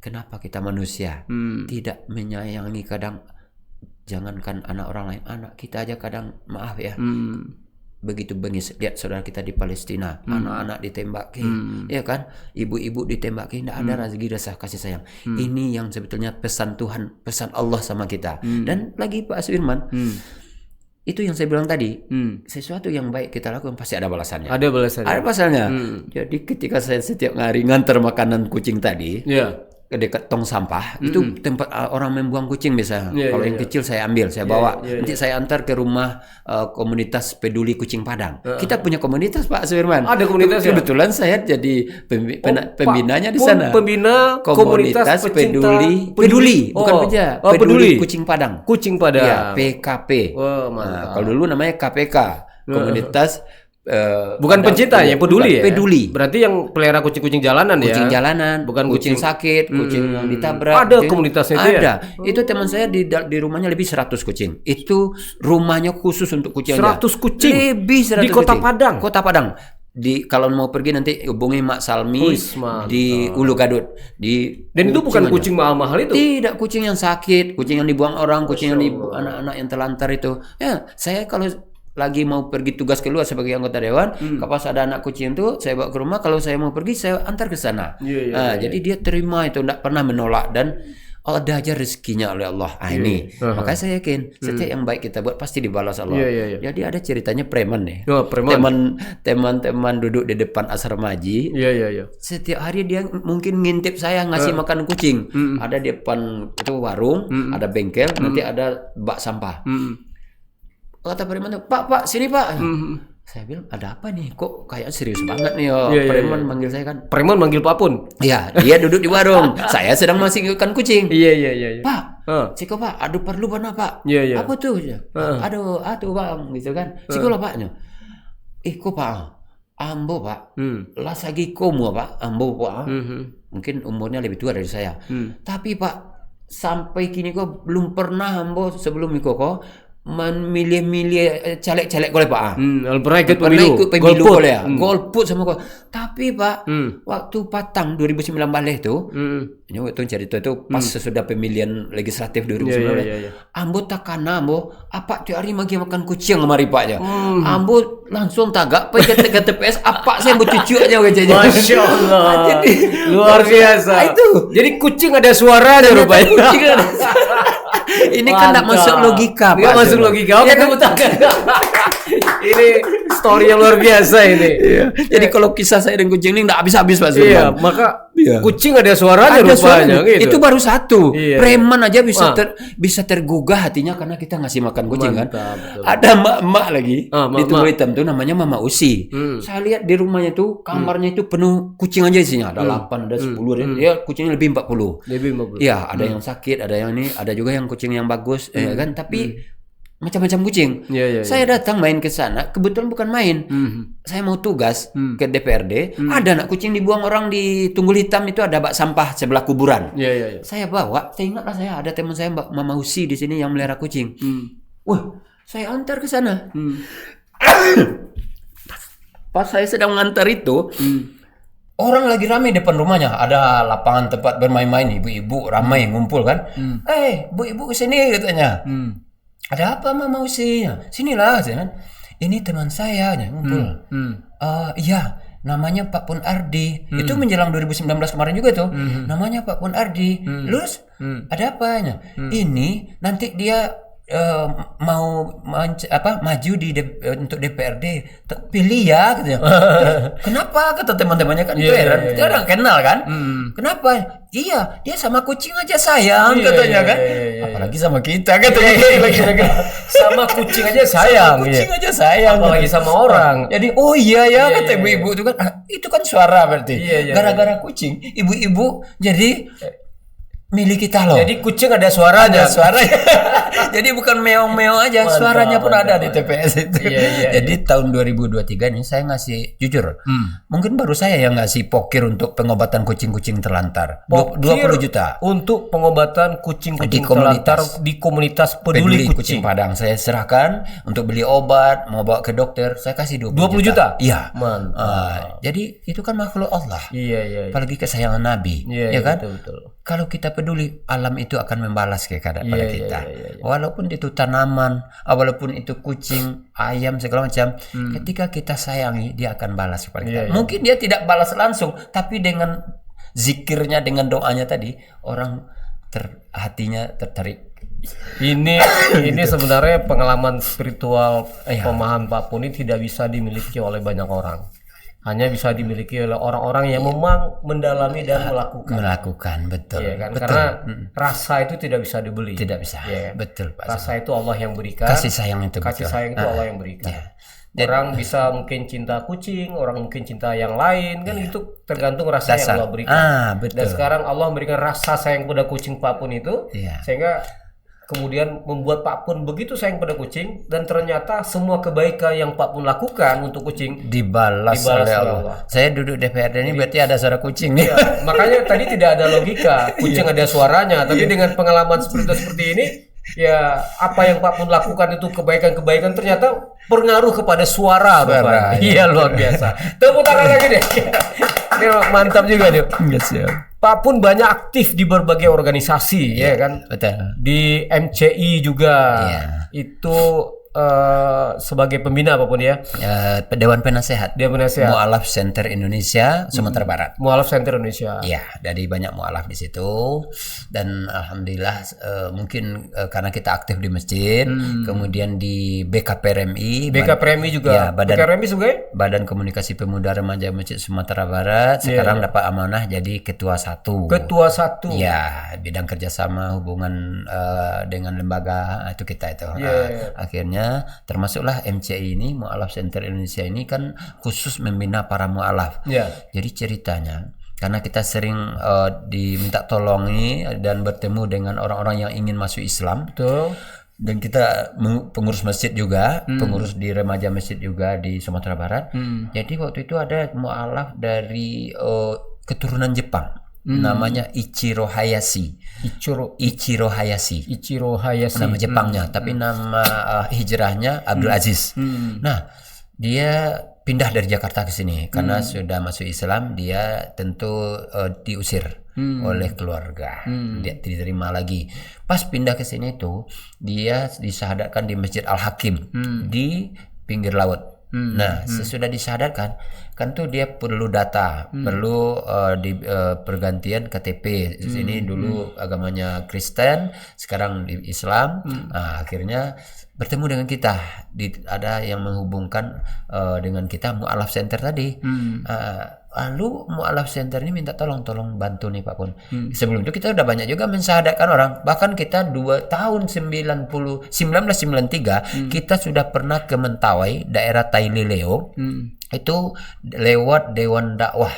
kenapa kita manusia tidak menyayangi kadang, jangankan anak orang lain, anak kita aja kadang, maaf ya, begitu bengis lihat saudara kita di Palestina, anak-anak ditembaki, ya kan, ibu-ibu ditembaki, tidak ada rasa kasih sayang. Ini yang sebetulnya pesan Tuhan, pesan Allah sama kita. Dan lagi Pak Suirman, itu yang saya bilang tadi, sesuatu yang baik kita lakukan pasti ada balasannya. Ada balasannya. Ada balasannya. Jadi ketika saya setiap hari ngantar makanan kucing tadi, ke dekat tong sampah, itu tempat orang membuang kucing biasa. Kalau yang kecil saya ambil, saya bawa. Nanti saya antar ke rumah komunitas peduli kucing Padang. Kita punya komunitas Pak Suirman. Ada komunitas. Kebetulan saya jadi pembinanya di sana. Pembina komunitas peduli, bukan penjara. Peduli kucing Padang. Kucing Padang. Ya, PKP. Nah, kalau dulu namanya KPK, komunitas bukan pencinta ya, peduli ya. Peduli. Berarti yang pelihara kucing-kucing jalanan ya. Kucing jalanan, bukan kucing sakit, kucing yang ditabrak. Ada komunitasnya itu ya? Ada. Itu teman saya di rumahnya lebih 100 kucing. Itu rumahnya khusus untuk kucing 100 aja. kucing. Lebih 100 di Kota kucing. Padang. Kota Padang. Kalau mau pergi nanti hubungi Mak Salmi di Ulu Gadut. Dan itu bukan kucing mahal-mahal itu. Tidak, kucing yang sakit, kucing yang dibuang orang, kucing yang anak-anak yang terlantar itu. Ya, saya kalau lagi mau pergi tugas keluar sebagai anggota dewan, pas ada anak kucing itu saya bawa ke rumah, kalau saya mau pergi saya antar ke sana. Jadi dia terima itu, tidak pernah menolak, dan ada aja rezekinya oleh Allah. Ini makanya saya yakin setiap yang baik kita buat pasti dibalas Allah. Jadi ada ceritanya preman nih. Teman-teman duduk di depan asrama haji. Setiap hari dia mungkin ngintip saya ngasih makan kucing. Ada di depan itu warung, ada bengkel, nanti ada bak sampah. Kata preman tuh, Pak, sini Pak. Saya bilang, ada apa nih? Kok kayak serius banget nih? Preman manggil saya kan. Preman manggil Pak Pun. Iya, dia duduk di warung. Saya sedang masih ikan kucing. Iya. Pak, Ciko Pak, aduh perlu mana Pak? Apa tuh? Aduh Bang, gitu kan. Ciko lah Paknya. Kok Pak? Ambo Pak. Lagi komo Pak, Ambo Pak. Mungkin umurnya lebih tua dari saya. Tapi Pak, sampai kini kok belum pernah Ambo sebelum Iko kok milih caleg-caleg koleh Pak. Pernah ikut pemilu koleh ya. Golput sama kok. Tapi Pak, waktu Patang 2019 itu, ini waktu cerita itu pas sesudah pemilihan legislatif 2019. Ambo takana Ambo, apa tiap hari magi makan kucing kemari Paknya. Ambo langsung tagak pergi ke TPS, apa saya mau cucu aja wajahnya. Masya Allah. Jadi luar biasa. Itu. Jadi kucing ada suaranya rupanya. Ini kan tidak masuk logika, Pak. Tidak masuk logika. Oke, tepuk tangan. Ini story yang luar biasa ini. Jadi kalau kisah saya dan kucing ini tidak habis-habis Pak Sulman. Iya, maka kucing ada suaranya rupanya. Gitu. Itu baru satu. Preman aja bisa tergugah hatinya karena kita ngasih makan kucing kan. Ada emak-emak lagi di Tunggu Hitam tuh namanya Mama Usi. Saya lihat di rumahnya tuh kamarnya itu penuh kucing aja isinya. Ada 8, ada 10. Ya kucingnya lebih 40. Iya, ada yang sakit, ada yang ini, ada juga yang kucing yang bagus, kan. Tapi macam-macam kucing. Saya datang main ke sana, kebetulan bukan main. Saya mau tugas ke DPRD, ada anak kucing dibuang orang di Tunggul Hitam itu, ada bak sampah sebelah kuburan. Saya bawa, saya ingatlah saya ada teman saya Mbak Mama Usi di sini yang melihara kucing. Wah, saya antar ke sana. Pas saya sedang mengantar itu, orang lagi ramai depan rumahnya, ada lapangan tempat bermain-main, ibu-ibu ramai ngumpul kan. Bu-ibu kesini katanya. Ada apa Mama Usi? Sinilah, kan. Ini teman saya, ngumpul. Iya, namanya Pak Pun Ardi. Itu menjelang 2019 kemarin juga tuh. Namanya Pak Pun Ardi. Terus ada apanya? Ini nanti dia mau maju untuk DPRD, pilih ya katanya. Kenapa kata teman-temannya kan heran, kita udah kenal kan. Kenapa? Iya, dia sama kucing aja sayang katanya kan. Apalagi sama kita katanya. Sama kucing aja sayang. Kucing aja sayang. Apalagi sama orang. Jadi iya kata ibu-ibu itu kan, itu kan suara berarti. Gara-gara kucing, ibu-ibu jadi milih kita loh. Jadi kucing ada suaranya. Jadi bukan meong-meong aja, suaranya pun ada di TPS itu. Jadi tahun 2023 ini saya ngasih, jujur, mungkin baru saya yang ngasih pokir untuk pengobatan kucing-kucing terlantar. 20 juta. Untuk pengobatan kucing-kucing terlantar di komunitas peduli kucing Padang. Saya serahkan untuk beli obat, mau bawa ke dokter, saya kasih 20 juta. Iya. Mantap. Jadi itu kan makhluk Allah. Iya. Apalagi kesayangan Nabi, ya kan? Betul. kalau kita peduli, alam itu akan membalas kepada Iya, kita. iya. Walaupun itu tanaman, walaupun itu kucing, ayam segala macam, ketika kita sayangi, dia akan balas kepada kita. Iya, iya. Mungkin dia tidak balas langsung, tapi dengan zikirnya, dengan doanya tadi, orang hatinya tertarik. Ini sebenarnya pengalaman spiritual Iya. pemahaman Pak Pun ini tidak bisa dimiliki oleh banyak orang. Hanya bisa dimiliki oleh orang-orang yang memang mendalami dan Melakukan, betul. Iya kan? Betul. Karena rasa itu tidak bisa dibeli. Tidak bisa. Iya. Betul, Pak. Rasa itu Allah yang berikan. Kasih sayang itu, Kasih betul. sayang itu Allah yang berikan. Iya. Orang bisa mungkin cinta kucing, orang mungkin cinta yang lain, kan itu tergantung rasa yang Dasar. Allah berikan. Betul. Dan sekarang Allah memberikan rasa sayang pada kucing Pak Pun itu, Iya. sehingga kemudian membuat Pak Pun begitu sayang pada kucing, dan ternyata semua kebaikan yang Pak Pun lakukan untuk kucing Dibalas oleh Allah. Saya duduk DPRD ini berarti ada suara kucing nih. ya, makanya tadi tidak ada logika, kucing ada suaranya, tapi dengan pengalaman seperti ini, ya apa yang Pak Pun lakukan itu kebaikan-kebaikan ternyata berpengaruh kepada suara. Bapak. Iya, luar biasa. Tepuk tangan lagi deh. Ini mantap juga nih. Pak Pun banyak aktif di berbagai organisasi, ya kan? Betul. Di MCI juga. Iya. Itu sebagai pembina Pak Pun ya. Dewan Penasehat. Dia penasehat Mu'alaf Center Indonesia Sumatera Barat. Mualaf Center Indonesia. Iya, dari banyak mu'alaf di situ, dan alhamdulillah mungkin karena kita aktif di masjid, kemudian di BKPRMI, BKPRMI juga. Ya, BKPRMI sebagai Badan Komunikasi Pemuda Remaja Masjid Sumatera Barat, sekarang dapat amanah jadi ketua 1. Ketua 1. Ya, bidang kerjasama hubungan dengan lembaga itu kita itu. Akhirnya termasuklah MCI ini, Mu'alaf Center Indonesia ini kan khusus membina para mu'alaf. Jadi ceritanya, karena kita sering diminta tolongi dan bertemu dengan orang-orang yang ingin masuk Islam. Betul. Dan kita pengurus masjid juga, pengurus di remaja masjid juga di Sumatera Barat. Jadi waktu itu ada mu'alaf dari keturunan Jepang. Namanya Ichiro Hayashi. Ichiro Hayashi. Nama Jepangnya, tapi nama hijrahnya Abdul Aziz. Nah, dia pindah dari Jakarta ke sini karena sudah masuk Islam. Dia tentu diusir oleh keluarga. Dia diterima lagi. Pas pindah ke sini tuh, dia disahadatkan di Masjid Al-Hakim di pinggir laut. Nah, sesudah disyahadatkan, kan tuh dia perlu data, perlu di pergantian KTP. Di sini dulu agamanya Kristen, sekarang di Islam. Nah, akhirnya bertemu dengan kita. Ada yang menghubungkan dengan kita, Mu'alaf Center tadi. Lalu Mu'alaf Center ini minta tolong bantu nih Pak Pun. Sebelum itu kita udah banyak juga mensyahadatkan orang. Bahkan kita 2 tahun 1993 kita sudah pernah ke Mentawai, daerah Tailileo. Itu lewat Dewan Dakwah,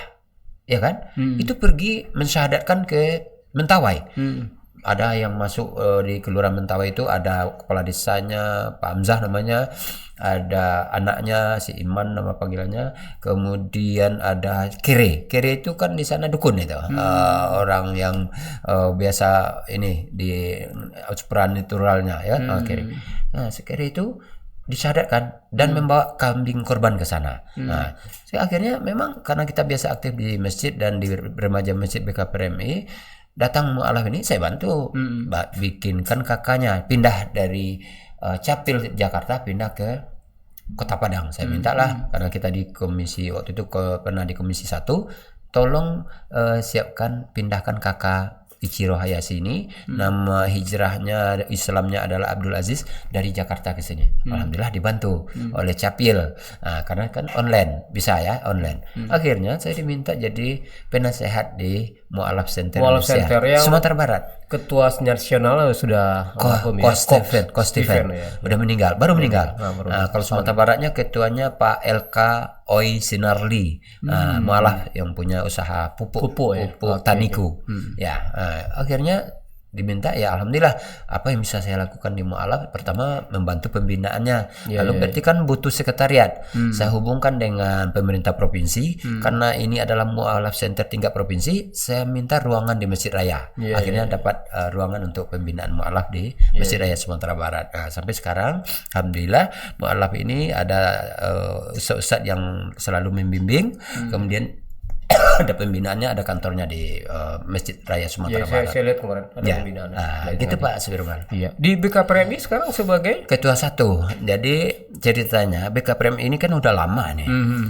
ya kan? Itu pergi mensyahadatkan ke Mentawai. Ada yang masuk di Kelurahan Mentawai itu, ada kepala desanya Pak Hamzah namanya, ada anaknya si Iman nama panggilannya, kemudian ada Kere itu kan di sana dukun itu, orang yang biasa ini di supranatural-nya ya. Kere. Nah, si Kere itu disyahadatkan dan membawa kambing korban ke sana. Nah, akhirnya memang karena kita biasa aktif di masjid dan di remaja masjid BKPRMI, datang mu'alaf ini saya bantu bikinkan kakaknya pindah dari Capil Jakarta pindah ke Kota Padang. Saya mintalah karena kita di komisi waktu itu pernah di komisi 1, tolong siapkan pindahkan kakak Ichiro Hayashi ini, nama hijrahnya Islamnya adalah Abdul Aziz, dari Jakarta ke sini. Alhamdulillah dibantu oleh Capil. Nah, karena kan online, bisa ya online. Akhirnya saya diminta jadi penasehat di Mu'alaf Center Indonesia, Sumatera Barat. Ketua nasional sudah Steven udah meninggal, baru meninggal. Nah, kalau Sumatera Baratnya ketuanya Pak LK Oi Sinarli, mu'alaf yang punya usaha pupuk Taniku. Ya, akhirnya diminta, ya alhamdulillah apa yang bisa saya lakukan di mu'alaf, pertama membantu pembinaannya. Lalu berarti kan butuh sekretariat. Saya hubungkan dengan pemerintah provinsi, karena ini adalah mu'alaf center tingkat provinsi, saya minta ruangan di Masjid Raya. Akhirnya dapat ruangan untuk pembinaan mu'alaf di Masjid Raya Sumatera Barat. Nah, sampai sekarang alhamdulillah mu'alaf ini ada ustaz-ustaz yang selalu membimbing. Kemudian ada pembinaannya, ada kantornya di Masjid Raya Sumatera Iya, Barat. saya lihat kemarin ada Ya. pembinaan. Gitu Pak Sudirman. Iya. Di BKPMI sekarang sebagai Ketua 1. Jadi ceritanya BKPMI ini kan udah lama nih.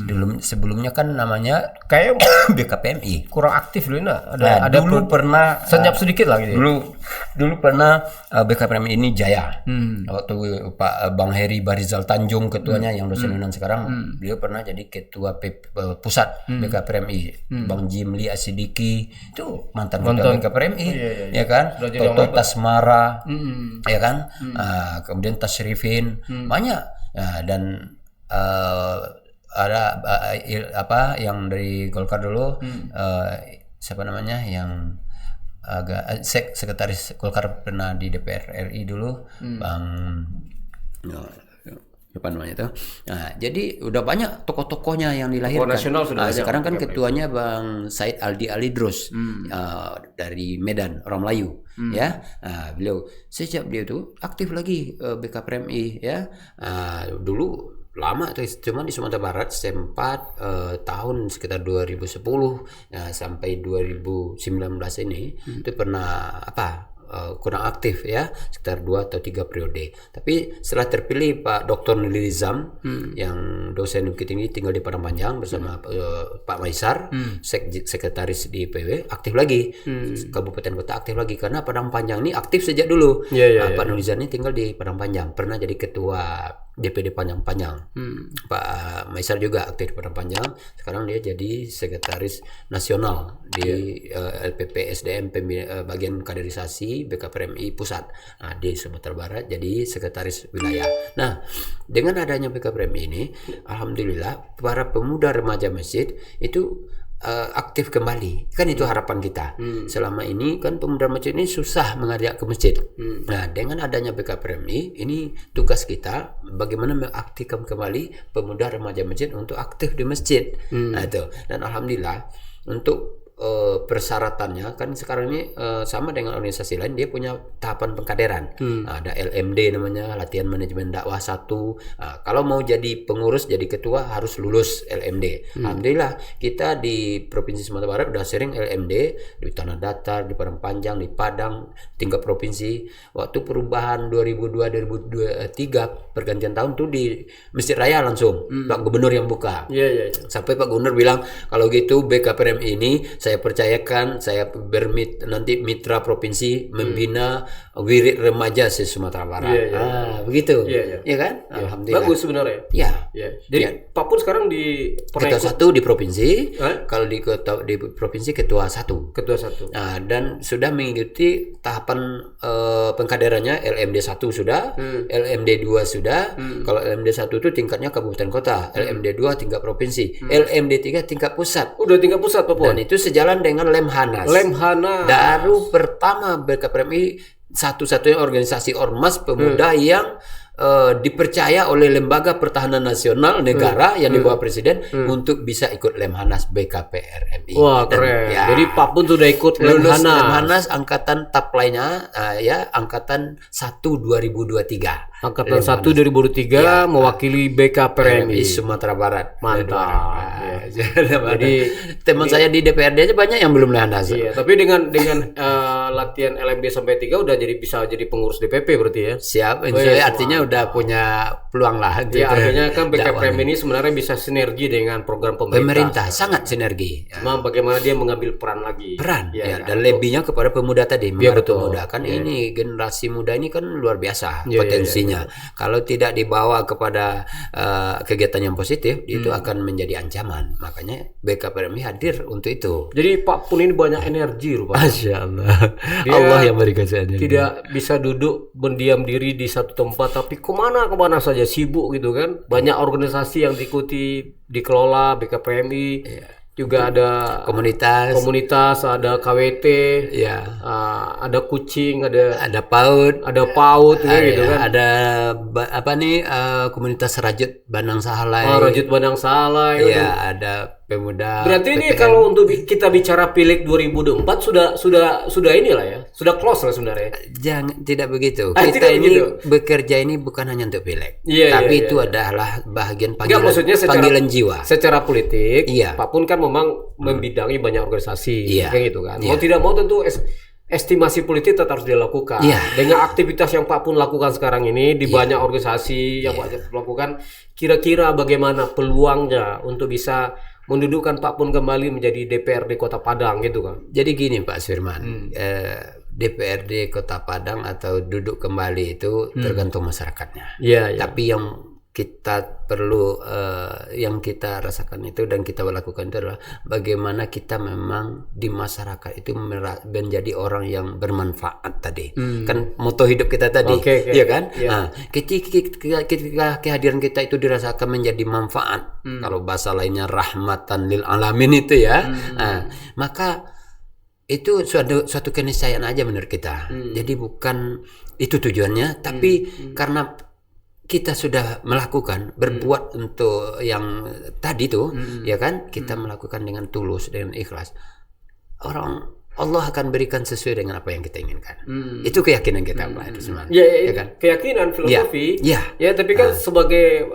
Dulu sebelumnya kan namanya kayak BKPMI. kurang aktif dulu nah. Nah, Ada dulu pernah senyap sedikit lah gitu. dulu pernah BKPMI ini jaya. Waktu Pak Bang Heri Barizal Tanjung ketuanya yang dosen Yunan sekarang, beliau pernah jadi ketua pusat BKPMI. Bang Jimli Asidiki itu mantan ketua BKPMI, ya kan? Toto Tasmara, ya kan? Kemudian Tasrifin, banyak. Dan ada apa yang dari Golkar dulu, siapa namanya yang agak sekretaris Golkar pernah di DPR RI dulu, Bang apa namanya itu. Nah, jadi udah banyak tokoh-tokohnya yang dilahirkan. Nasional sudah banyak. Sekarang kan ketuanya Bang Said Aldi Alidrus dari Medan, orang Melayu, ya. Beliau sejak dia itu aktif lagi BKPMI, ya. Dulu lama tuh, cuman di Sumatera Barat sempat tahun sekitar 2010 sampai 2019 ini itu pernah kurang aktif, ya, sekitar 2 atau 3 periode. Tapi setelah terpilih Pak Dr. Nilizam yang dosen Bukit Tinggi tinggal di Padang Panjang bersama Pak Maisar, sekretaris di IPW, aktif lagi. Kabupaten kota aktif lagi karena Padang Panjang ini aktif sejak dulu. Pak Nilizam ini tinggal di Padang Panjang, pernah jadi ketua DPD Panjang. Pak Maisar juga aktif di Padang Panjang. Sekarang dia jadi sekretaris nasional di LPP SDM bagian kaderisasi BKPMI pusat. Nah, di Sumatera Barat jadi sekretaris wilayah. Nah, dengan adanya BKPMI ini, alhamdulillah para pemuda remaja masjid itu aktif kembali. Kan itu harapan kita. Selama ini kan pemuda masjid ini susah mengajak ke masjid. Nah, dengan adanya BKPMI ini tugas kita bagaimana mengaktifkan kembali pemuda remaja masjid untuk aktif di masjid. Nah, itu. Dan alhamdulillah untuk persyaratannya kan sekarang ini sama dengan organisasi lain, dia punya tahapan pengkaderan. Ada LMD namanya, latihan manajemen dakwah 1. Kalau mau jadi pengurus, jadi ketua harus lulus LMD. Alhamdulillah kita di Provinsi Sumatera Barat udah sering LMD di Tanah Datar, di Padang Panjang, di Padang, tingkat provinsi. Waktu perubahan 2002-2023 pergantian tahun tuh di Masjid Raya langsung Pak Gubernur yang buka. Sampai Pak Gubernur bilang kalau gitu BKPMI ini saya percayakan, saya nanti mitra provinsi membina wirid remaja se Sumatera Barat. Begitu. Iya kan? Alhamdulillah. Bagus sebenarnya. Jadi Pak Pun sekarang di ketua 1 di provinsi, kalau di provinsi ketua 1. Ketua 1. Nah, dan sudah mengikuti tahapan pengkaderannya. LMD 1 sudah, LMD 2 sudah. Kalau LMD 1 itu tingkatnya kabupaten kota, LMD 2 tingkat provinsi, LMD 3 tingkat pusat. Udah tingkat pusat Pak Pun. Dan itu sejalan dengan Lemhanas. Baru pertama BKPMI satu-satunya organisasi ormas pemuda yang dipercaya oleh Lembaga Pertahanan Nasional Negara yang di bawah Presiden untuk bisa ikut Lemhanas BKPRMI. Wah, keren. Jadi Pak Pun sudah ikut Lemhanas angkatan taplainya angkatan 1 2023. Angkatan 1 2023 mewakili BKPRMI Sumatera Barat. Mantap. Jadi teman saya di DPRD aja banyak yang belum Lemhanas. Iya, tapi dengan latihan LMD sampai 3 udah bisa jadi pengurus DPP berarti ya. Siap, artinya udah punya peluang lah. Ya, artinya kan BKPM ini sebenarnya bisa sinergi dengan program pemerintah. Sangat sinergi. Cuma bagaimana dia mengambil peran lagi. Dan lebihnya kepada pemuda tadi. Pemuda kan ini generasi muda ini kan luar biasa potensinya. Kalau tidak dibawa kepada kegiatan yang positif, itu akan menjadi ancaman. Makanya BKPM hadir untuk itu. Jadi Pak Pun ini banyak energi rupanya. Masya Allah. Allah yang berikan energi. Tidak bisa duduk mendiam diri di satu tempat, tapi kemana saja sibuk gitu kan. Banyak organisasi yang dikelola BKPMI. Juga ada komunitas, ada KWT, ada kucing, ada PAUD, gitu kan. Ada komunitas Rajut Bandang Sahalai. Rajut Bandang Sahalai. Ada pemuda. Berarti ini kalau untuk kita bicara Pileg 2024 sudah inilah ya, sudah close lah sebenarnya. Jangan, tidak begitu. Kita ini bekerja ini bukan hanya untuk Pileg, tapi itu adalah bagian panggilan jiwa. Secara politik, Pak Pun kan memang membidangi banyak organisasi, Iya. kayak gitu kan. Iya. Mau tidak mau tentu estimasi politik tetap harus dilakukan. Iya. Dengan aktivitas yang Pak Pun lakukan sekarang ini di banyak organisasi yang Pak lakukan, kira-kira bagaimana peluangnya untuk bisa mendudukkan Pak Pun kembali menjadi DPRD Kota Padang gitu kan? Jadi gini Pak Firman, DPRD Kota Padang atau duduk kembali itu tergantung masyarakatnya. Iya, iya. Tapi yang kita perlu, yang kita rasakan itu dan kita lakukan itu adalah bagaimana kita memang di masyarakat itu menjadi orang yang bermanfaat tadi. Kan moto hidup kita tadi, Oke. ya kan? Iya. Nah, ketika kehadiran kita itu dirasakan menjadi manfaat, kalau bahasa lainnya rahmatan lil alamin itu ya, nah, maka itu suatu keniscayaan aja menurut kita. Jadi bukan itu tujuannya, tapi karena kita sudah melakukan berbuat untuk yang tadi tuh, ya kan? Kita melakukan dengan tulus, dengan ikhlas. Allah akan berikan sesuai dengan apa yang kita inginkan. Itu keyakinan kita, Pak. Itu semua. Ya kan? keyakinan filosofi. Ya. Ya, tapi kan sebagai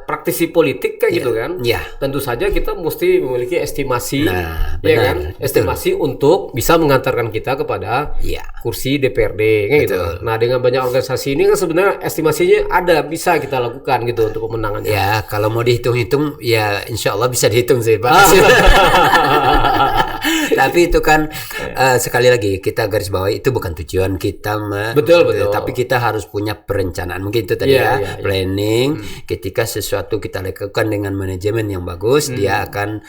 praktisi politik kayak gitu kan. Ya. Tentu saja kita mesti memiliki estimasi, Nah, ya benar. kan? Estimasi untuk bisa mengantarkan kita kepada Ya. kursi DPRD kayak gitu. Nah, dengan banyak organisasi ini kan sebenarnya estimasinya ada, bisa kita lakukan gitu untuk pemenangannya. Ya, kalau mau dihitung-hitung, ya insya Allah bisa dihitung sih, Pak. Tapi itu kan sekali lagi kita garis bawahi itu bukan tujuan kita, Betul. tapi kita harus punya perencanaan. Mungkin itu tadi Iya. planning. Ketika sesuatu kita lakukan dengan manajemen yang bagus, dia akan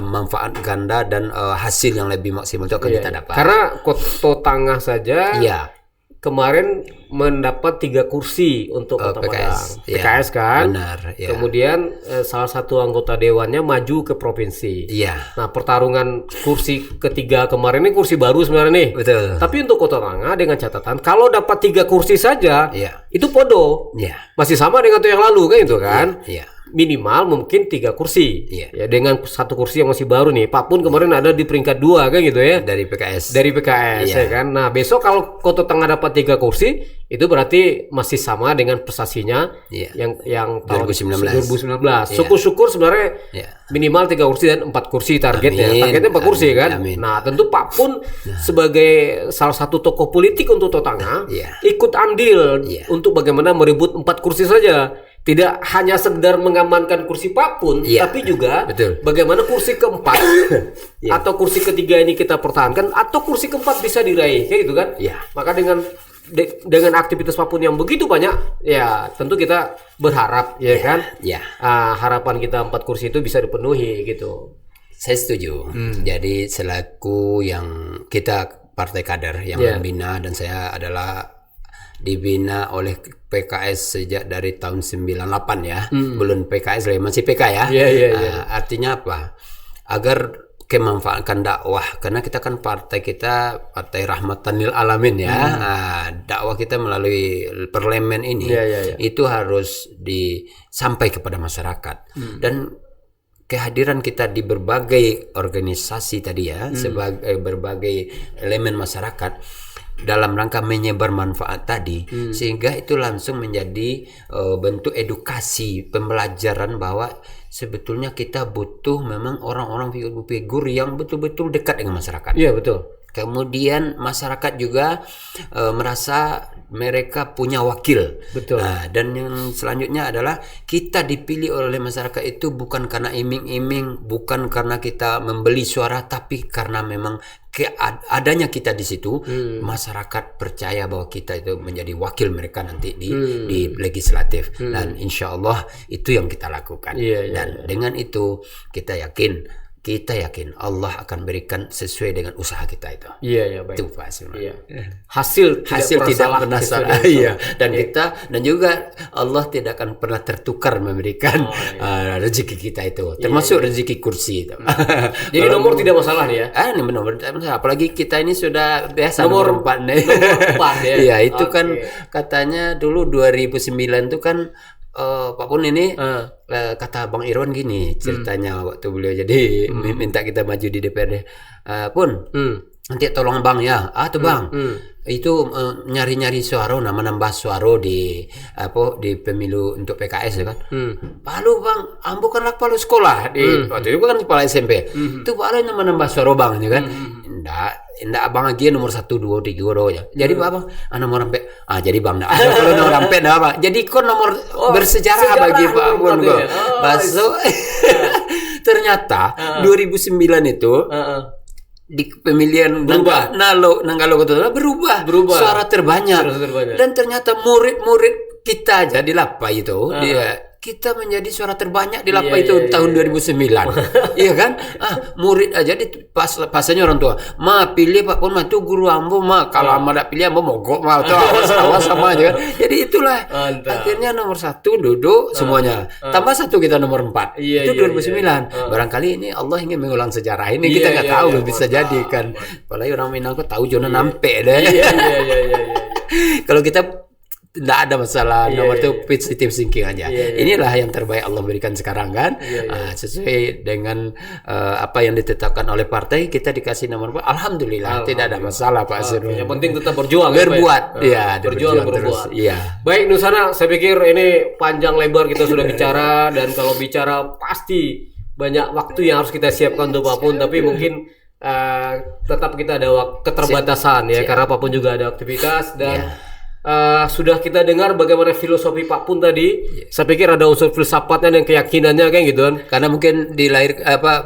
manfaat ganda dan hasil yang lebih maksimal itu akan kita dapat. Karena Kota Tangah saja Iya. kemarin mendapat 3 kursi untuk Kota PKS, Padang. PKS kan. Benar, ya. Kemudian salah satu anggota dewannya maju ke provinsi. Iya. Nah, pertarungan kursi ketiga kemarin ini kursi baru sebenarnya nih. Betul. Tapi untuk Kota Tangah dengan catatan kalau dapat 3 kursi saja, Iya. itu podo. Iya. Masih sama dengan tuh yang lalu kan itu kan. Iya. Minimal mungkin 3 kursi. Iya. Ya, dengan 1 kursi yang masih baru nih. Pak Pun kemarin ada di peringkat 2 kan gitu ya. Dari PKS. Dari PKS Iya. ya kan. Nah, besok kalau Kota Tengah dapat 3 kursi, itu berarti masih sama dengan prestasinya Iya. yang tahun 2019. Iya. Syukur-syukur sebenarnya Iya. minimal 3 kursi dan 4 kursi targetnya. Amin. Targetnya 4 kursi kan. Amin. Nah, tentu Pak Pun sebagai salah satu tokoh politik untuk Kota Tengah Iya. ikut andil Iya. untuk bagaimana merebut 4 kursi saja. Tidak hanya sekedar mengamankan kursi Pak Pun, Iya. tapi juga Betul. bagaimana kursi keempat Iya. atau kursi ketiga ini kita pertahankan atau kursi keempat bisa diraih kayak gitu kan. Iya. Maka dengan aktivitas Pak Pun yang begitu banyak, ya tentu kita berharap ya kan. Iya. Harapan kita 4 kursi itu bisa dipenuhi gitu. Saya setuju. Jadi selaku yang kita partai kader yang Iya. membina, dan saya adalah dibina oleh PKS sejak dari tahun 98 ya. Belum PKS lagi, masih PK ya. Iya. Artinya apa? Agar kemanfaatkan dakwah, karena kita kan partai rahmatan lil alamin ya. Dakwah kita melalui parlemen ini Iya. itu harus sampai kepada masyarakat. Dan kehadiran kita di berbagai organisasi tadi ya, sebagai berbagai elemen masyarakat dalam rangka menyebar manfaat tadi, sehingga itu langsung menjadi bentuk edukasi, pembelajaran bahwa sebetulnya kita butuh memang orang-orang figur-figur yang betul-betul dekat dengan masyarakat. Iya, betul. Kemudian masyarakat juga merasa mereka punya wakil. Betul. Dan yang selanjutnya adalah kita dipilih oleh masyarakat itu bukan karena iming-iming, bukan karena kita membeli suara, tapi karena memang adanya kita di situ, masyarakat percaya bahwa kita itu menjadi wakil mereka nanti di legislatif. Dan insya Allah itu yang kita lakukan. Dan dengan itu kita yakin Allah akan berikan sesuai dengan usaha kita itu. Iya, baik. Itu Pak Sulman. Iya. Hasil tidak pernah salah. Iya. Dan kita dan juga Allah tidak akan pernah tertukar memberikan rezeki kita itu, termasuk rezeki kursi itu. Jadi nomor tidak masalah nih ya. Ini nomor apalagi kita ini sudah biasa Nomor 4 nih. Nomor 4 ya. Iya, itu kan katanya dulu 2009 itu kan Pak Pun ini kata Bang Irwan gini ceritanya waktu beliau jadi minta kita maju di DPRD. Pun nanti tolong Bang ya. Tuh Bang, itu nyari-nyari suara, nambah suara di pemilu untuk PKS ya kan. Palu bang, ambo kan lak palu sekolah di waktu itu kan kepala SMP. Itu palu nambah suara bang ya kan. Indah abang lagi nomor 1, 2, 3 ya. Jadi abang nomor sampai jadi bang dah. Kalau nomor sampai dah bang. Jadi kon nomor bersejarah bagi Pak Pun kok. Baso ternyata 2009 itu di pemilihan Nanggalo Kota berubah suara terbanyak. Dan ternyata murid-murid kita aja di Lapa itu kita menjadi suara terbanyak di Lapa itu tahun 2009. Iya kan? Murid aja pasanya orang tua. Pilih Pak Pun tuh guru ambo kalau ambo tak pilih ambo mogok tuh awas sama aja kan. Jadi itulah akhirnya nomor 1 duduk semuanya. Tambah 1 kita nomor 4. Itu 2009. Barangkali ini Allah ingin mengulang sejarah ini, kita nggak tahu bisa jadi kan. Apalagi orang Minang tahu Jona nampe deh. Kalau kita tidak ada masalah, nomor itu positive thinking aja. Inilah yang terbaik Allah berikan sekarang kan. Sesuai dengan apa yang ditetapkan oleh partai, kita dikasih nomor 4. Alhamdulillah, tidak ada masalah Pak Sirul. Yang penting tetap berjuang, berbuat. Berjuang terus. Baik Nusana, saya pikir ini panjang lebar kita sudah bicara, dan kalau bicara pasti banyak waktu yang harus kita siapkan untuk Pak Pun, tapi mungkin tetap kita ada keterbatasan ya, karena Pak Pun juga ada aktivitas dan sudah kita dengar bagaimana filosofi Pak Pun tadi. Saya pikir ada unsur filsafatnya dan keyakinannya kayak gitu kan. Karena mungkin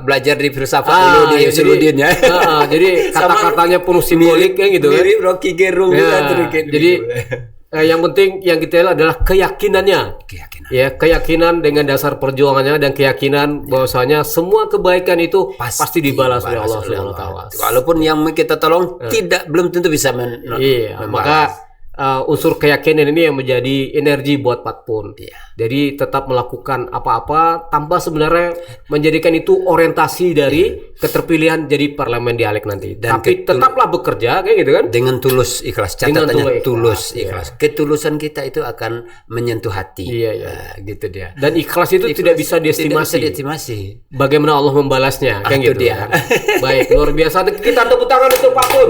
belajar di filsafat dulu di Usuludin ya. Jadi kata-katanya penuh simbolik kayak gitu kan. Mirip Rocky Gerung jadi yang penting yang kita lihat adalah keyakinannya. Keyakinan dengan dasar perjuangannya dan keyakinan bahwasanya semua kebaikan itu pasti dibalas oleh Allah Subhanahu wa taala. Walaupun yang kita tolong belum tentu bisa maka unsur keyakinan ini yang menjadi energi buat Pak Pun. Jadi tetap melakukan apa-apa tanpa sebenarnya menjadikan itu orientasi dari keterpilihan jadi parlemen dialek nanti. Tapi tetaplah bekerja kayak gitu kan. Dengan tulus ikhlas. Catatannya tulus ikhlas. Ketulusan kita itu akan menyentuh hati. Gitu dia. Dan ikhlas itu tidak bisa diestimasi. Bagaimana Allah membalasnya kayak gitu. Dia. Baik, luar biasa. Kita tepuk tangan untuk Pak Pun.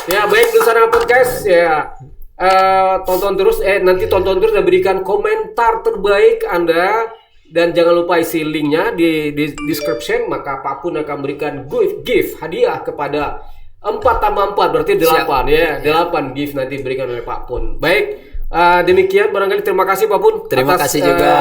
Ya, baik Nusana Podcast ya. Tonton terus dan berikan komentar terbaik Anda, dan jangan lupa isi linknya di description, maka Pak Pun akan berikan gift hadiah kepada 4 tambah 4 berarti 8 8 gift nanti berikan oleh Pak Pun. Baik, demikian barangkali. Terima kasih Pak Pun. Terima kasih juga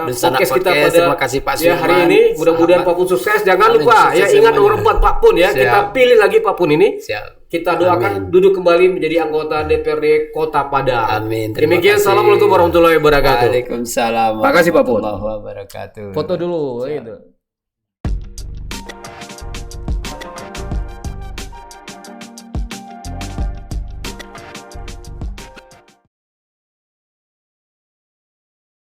podcast kita pada terima kasih Pak Sulman. Hari ini mudah-mudahan Pak Pun sukses. Jangan lupa ingat nomor 4 Pak Pun ya. Kita pilih lagi Pak Pun ini. Kita doakan duduk kembali menjadi anggota DPRD Kota Padang. Amin. Demikian, assalamualaikum warahmatullahi wabarakatuh. Waalaikumsalam. Terima kasih Pak Pun. Warahmatullahi wabarakatuh. Foto dulu gitu.